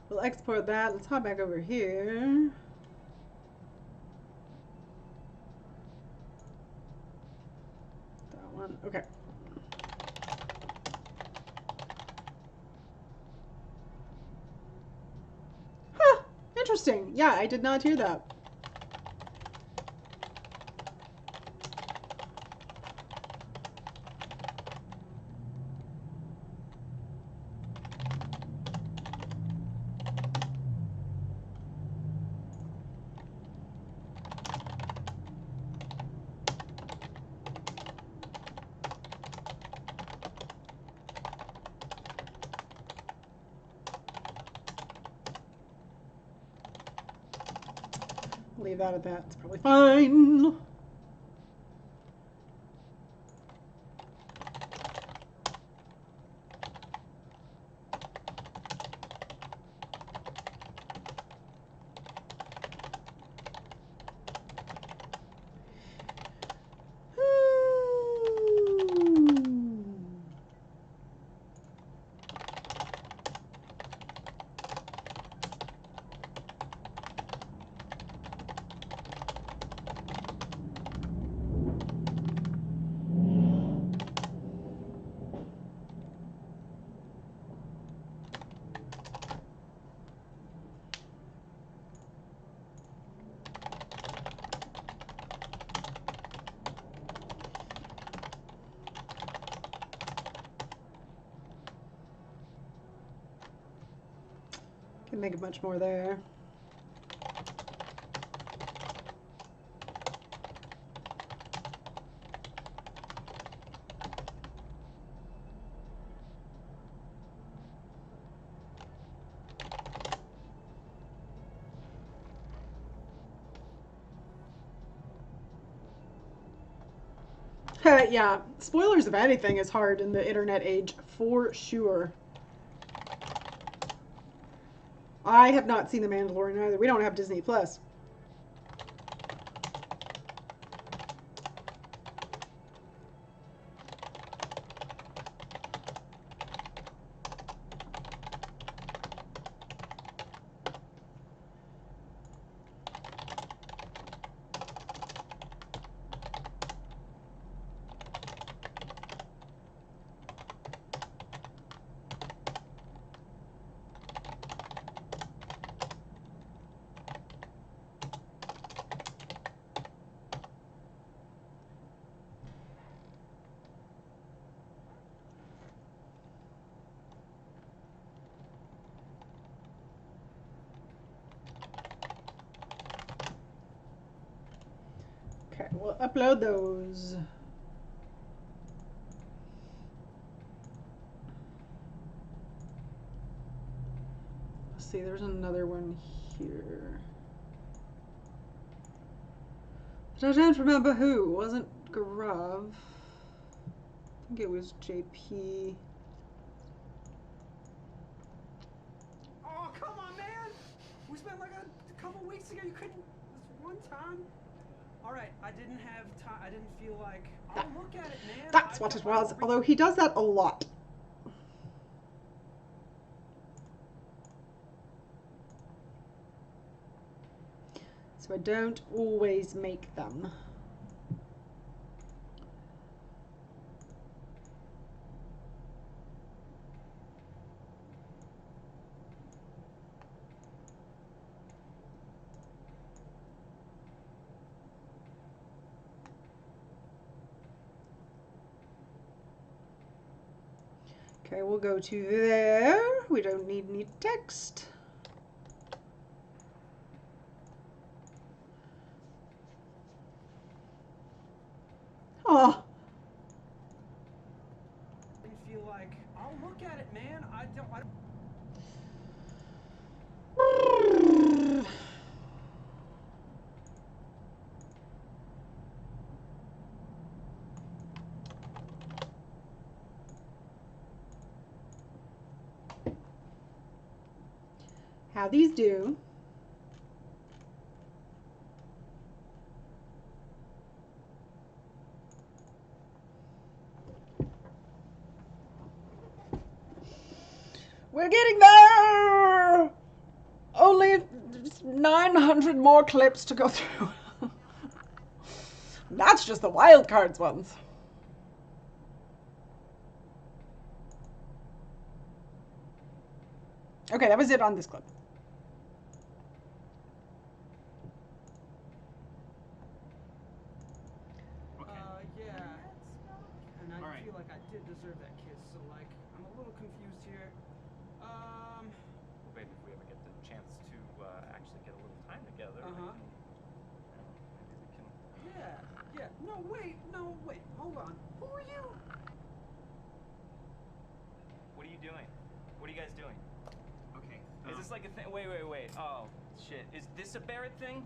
We'll export that. Let's hop back over here. That one. Okay. Huh. Interesting. Yeah, I did not hear that. Leave that at that. It's probably fine. Can make much more there. Yeah, spoilers of anything is hard in the internet age, for sure. I have not seen The Mandalorian either. We don't have Disney Plus. we'll upload those. Let's see, there's another one here. But I don't remember who. It wasn't Garav. I think it was JP. Oh, come on, man! We spent like a couple weeks ago. You couldn't. This one time. All right, I didn't have time. I didn't feel like. I'll look at it, man. That's what it was. Although he does that a lot. So I don't always make them. Okay, we'll go to there. We don't need any text. Oh. I didn't feel like. I'll look at it, man. I don't. How these do. We're getting there! Only 900 more clips to go through. That's just the Wildcards ones. Okay, that was it on this clip. Yeah. And I All right. feel like I did deserve that kiss, so like I'm a little confused here. Well, maybe if we ever get the chance to actually get a little time together, Uh-huh. maybe we can. Yeah. No, wait. Hold on. Who are you? What are you doing? What are you guys doing? Okay. Is this like a thing? Wait. Oh, shit. Is this a Barrett thing?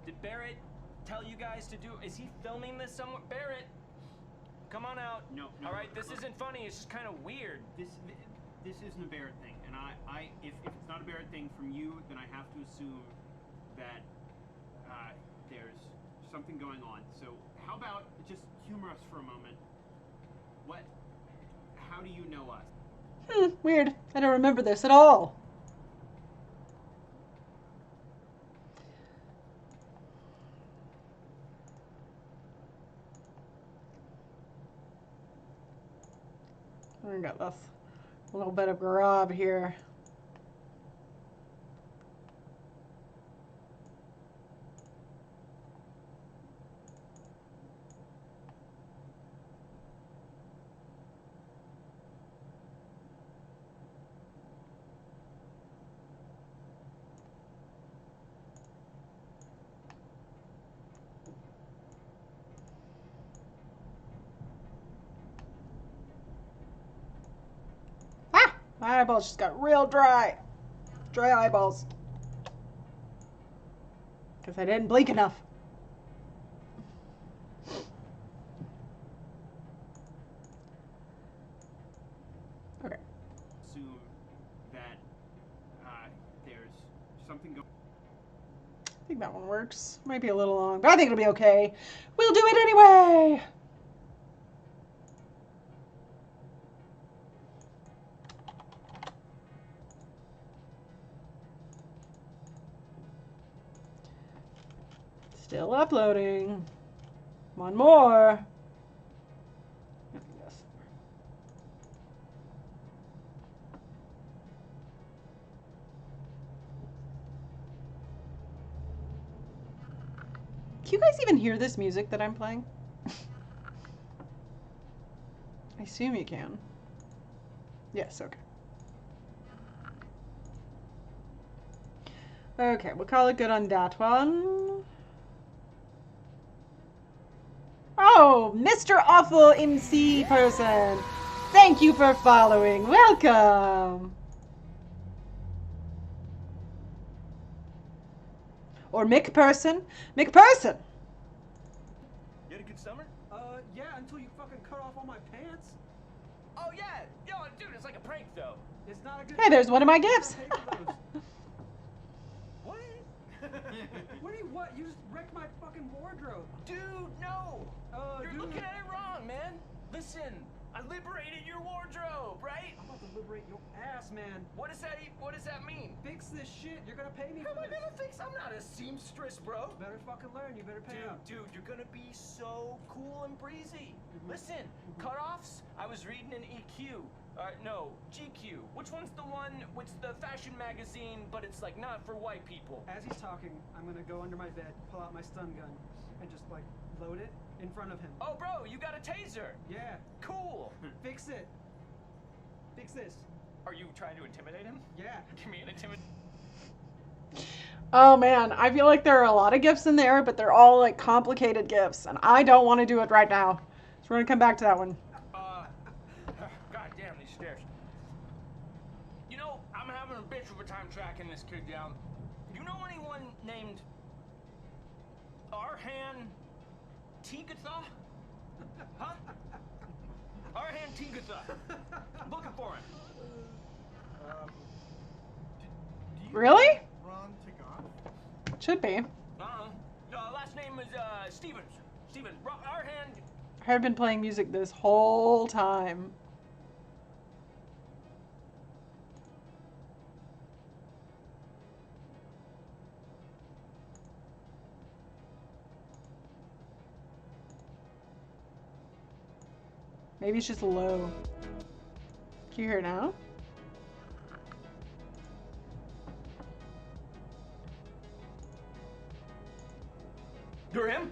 Did Barrett tell you guys to do? Is he filming this somewhere? Barrett, come on out. No. All right, this look, isn't funny. It's just kind of weird. This isn't a Barrett thing, and if it's not a Barrett thing from you, then I have to assume that there's something going on. So how about just humor us for a moment? How do you know us? Weird. I don't remember this at all. We got this. A little bit of grub here. Ah! My eyeballs just got real dry. Dry eyeballs. Because I didn't blink enough. Okay. Assume that there's something going. I think that one works. Might be a little long, but I think it'll be okay. We'll do it anyway! Still uploading. One more. Yes. Can you guys even hear this music that I'm playing? I assume you can. Yes, okay. Okay, we'll call it good on that one. Oh, Mr. Awful MC person. Thank you for following. Welcome. Or Mick person. Mick person. You had a good summer? Yeah, until you fucking cut off all my pants. Oh yeah, yo, dude, it's like a prank though. It's not a good. Hey, there's one of my gifts. Pay for those. What? What do you what? You just wrecked my fucking wardrobe. Dude, no. You're Dude. looking at it wrong, man. Listen, I liberated your wardrobe, right? I'm about to liberate your ass, man. What does that mean? Fix this shit. You're gonna pay me How for am I this. gonna fix? I'm not a seamstress, bro. You better fucking learn. You better pay up. Dude, you're gonna be so cool and breezy. Listen, cutoffs. I was reading in EQ. No, GQ. Which one's the one? What's the fashion magazine? But it's like not for white people. As he's talking, I'm gonna go under my bed, pull out my stun gun, and just like load it in front of him. Oh, bro, you got a taser. Yeah. Cool. Fix it. Fix this. Are you trying to intimidate him? Yeah. Give me an intimidate. Oh man, I feel like there are a lot of gifts in there, but they're all like complicated gifts, and I don't want to do it right now. So we're gonna come back to that one. God damn these stairs. You know, I'm having a bitch of a time tracking this kid down. You know anyone named Arhan Tigatha? Huh? Arhan Tigatha. I'm looking for him. Do you Really? Ron Tagoff? Should be. Last name is Stevens. Stevens. Arhan. I've been playing music this whole time. Maybe it's just low. Can you hear it now? You're him?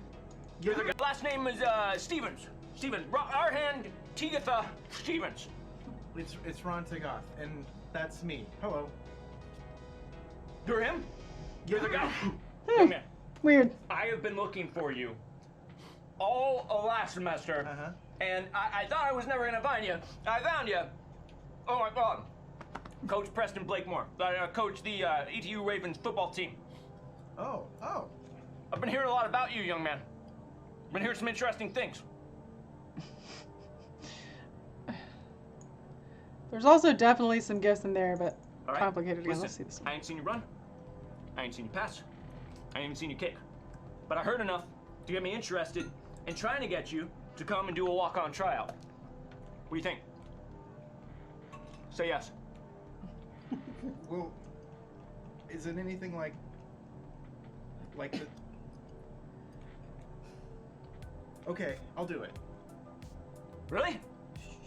You're the guy. Last name is Stevens. Stevens. Arhan Tigatha Stevens. It's Ron Tagoff, and that's me. Hello. You're him? You're the guy. Hmm. Young man, Weird. I have been looking for you all of last semester, Uh-huh. and I thought I was never gonna find you. I found you. Oh my God. Coach Preston Blakemore. I coach the ETU Ravens football team. Oh. I've been hearing a lot about you, young man. Been hearing some interesting things. There's also definitely some gifts in there, but All right. complicated again. Listen, Let's see this one. I ain't seen you run. I ain't seen you pass. I ain't even seen you kick. But I heard enough to get me interested in trying to get you to come and do a walk-on tryout. What do you think? Say yes. Well, is it anything like the? Okay, I'll do it. Really?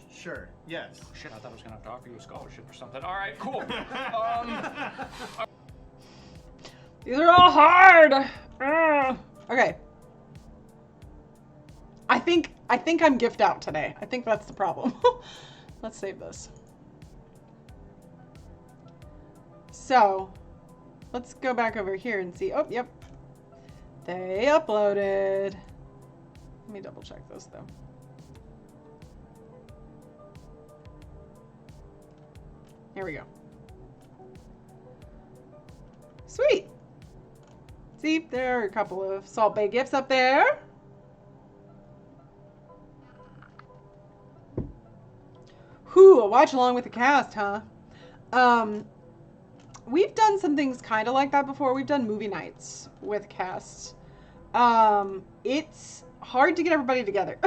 Sure. Yes. Shit, I thought I was gonna have to offer you a scholarship or something. All right, cool. These are all hard. Okay. I think I'm gift out today. I think that's the problem. Let's save this. So, let's go back over here and see. Oh, yep. They uploaded. Let me double check those though. Here we go. Sweet. See, there are a couple of Salt Bay gifts up there. Whew, a watch along with the cast, huh? We've done some things kind of like that before. We've done movie nights with casts. It's hard to get everybody together.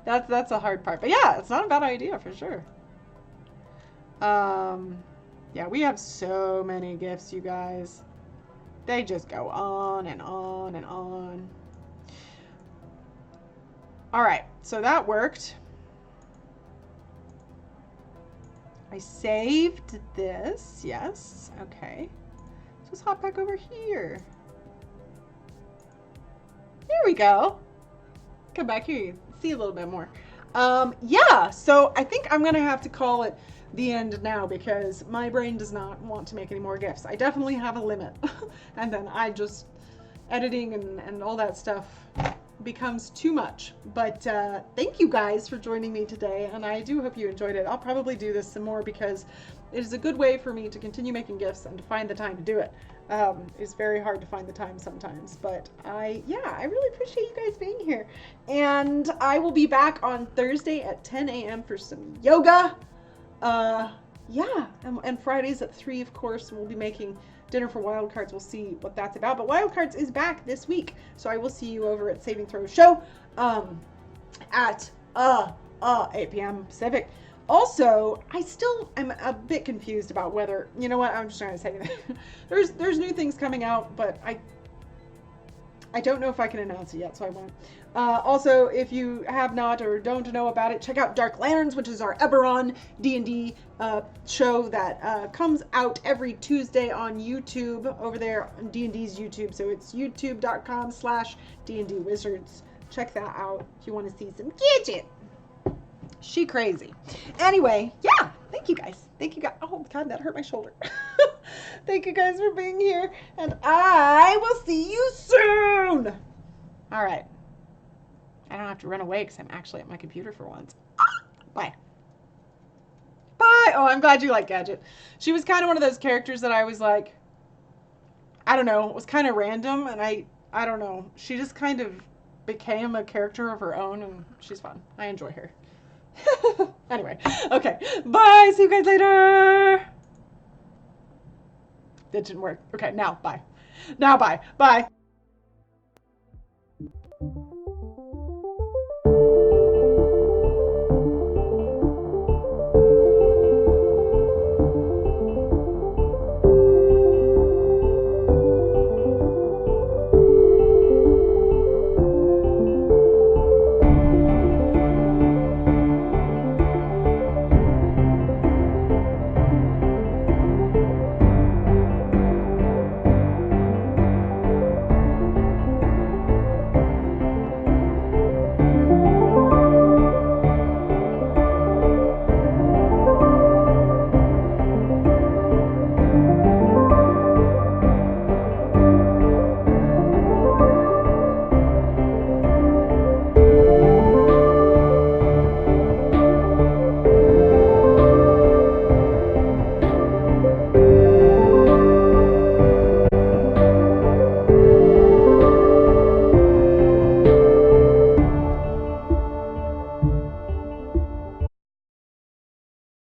That's a hard part. But yeah, it's not a bad idea for sure. Yeah, we have so many gifts, you guys. They just go on and on and on. All right, so that worked. I saved this, yes, okay. Let's hop back over here. There we go. Come back here, you can see a little bit more. Yeah, so I think I'm gonna have to call it the end now because my brain does not want to make any more gifts. I definitely have a limit. And then I just, editing and all that stuff becomes too much. But thank you guys for joining me today, and I do hope you enjoyed it. I'll probably do this some more because it is a good way for me to continue making gifts and to find the time to do it. It's very hard to find the time sometimes, but I really appreciate you guys being here. And I will be back on Thursday at 10 a.m. for some yoga. And Fridays at 3, of course, we'll be making dinner for Wildcards. We'll see what that's about. But Wildcards is back this week, so I will see you over at Saving Throw Show at 8 p.m. Pacific. Also, I still am a bit confused about whether, you know what, I'm just not going to say anything. There's new things coming out, but I don't know if I can announce it yet, so I won't. Also, if you have not or don't know about it, check out Dark Lanterns, which is our Eberron D&D show that comes out every Tuesday on YouTube over there on D&D's YouTube. So it's youtube.com/D&D Wizards. Check that out if you want to see some gadget. She crazy. Anyway, yeah, thank you guys. Oh God, that hurt my shoulder. Thank you guys for being here, and I will see you soon. All right. I don't have to run away because I'm actually at my computer for once. Bye. Bye. Oh, I'm glad you like Gadget. She was kind of one of those characters that I was like, I don't know, it was kind of random, and I don't know. She just kind of became a character of her own, and she's fun. I enjoy her. Anyway, okay. Bye. See you guys later. That didn't work. Okay, now bye. Now bye. Bye.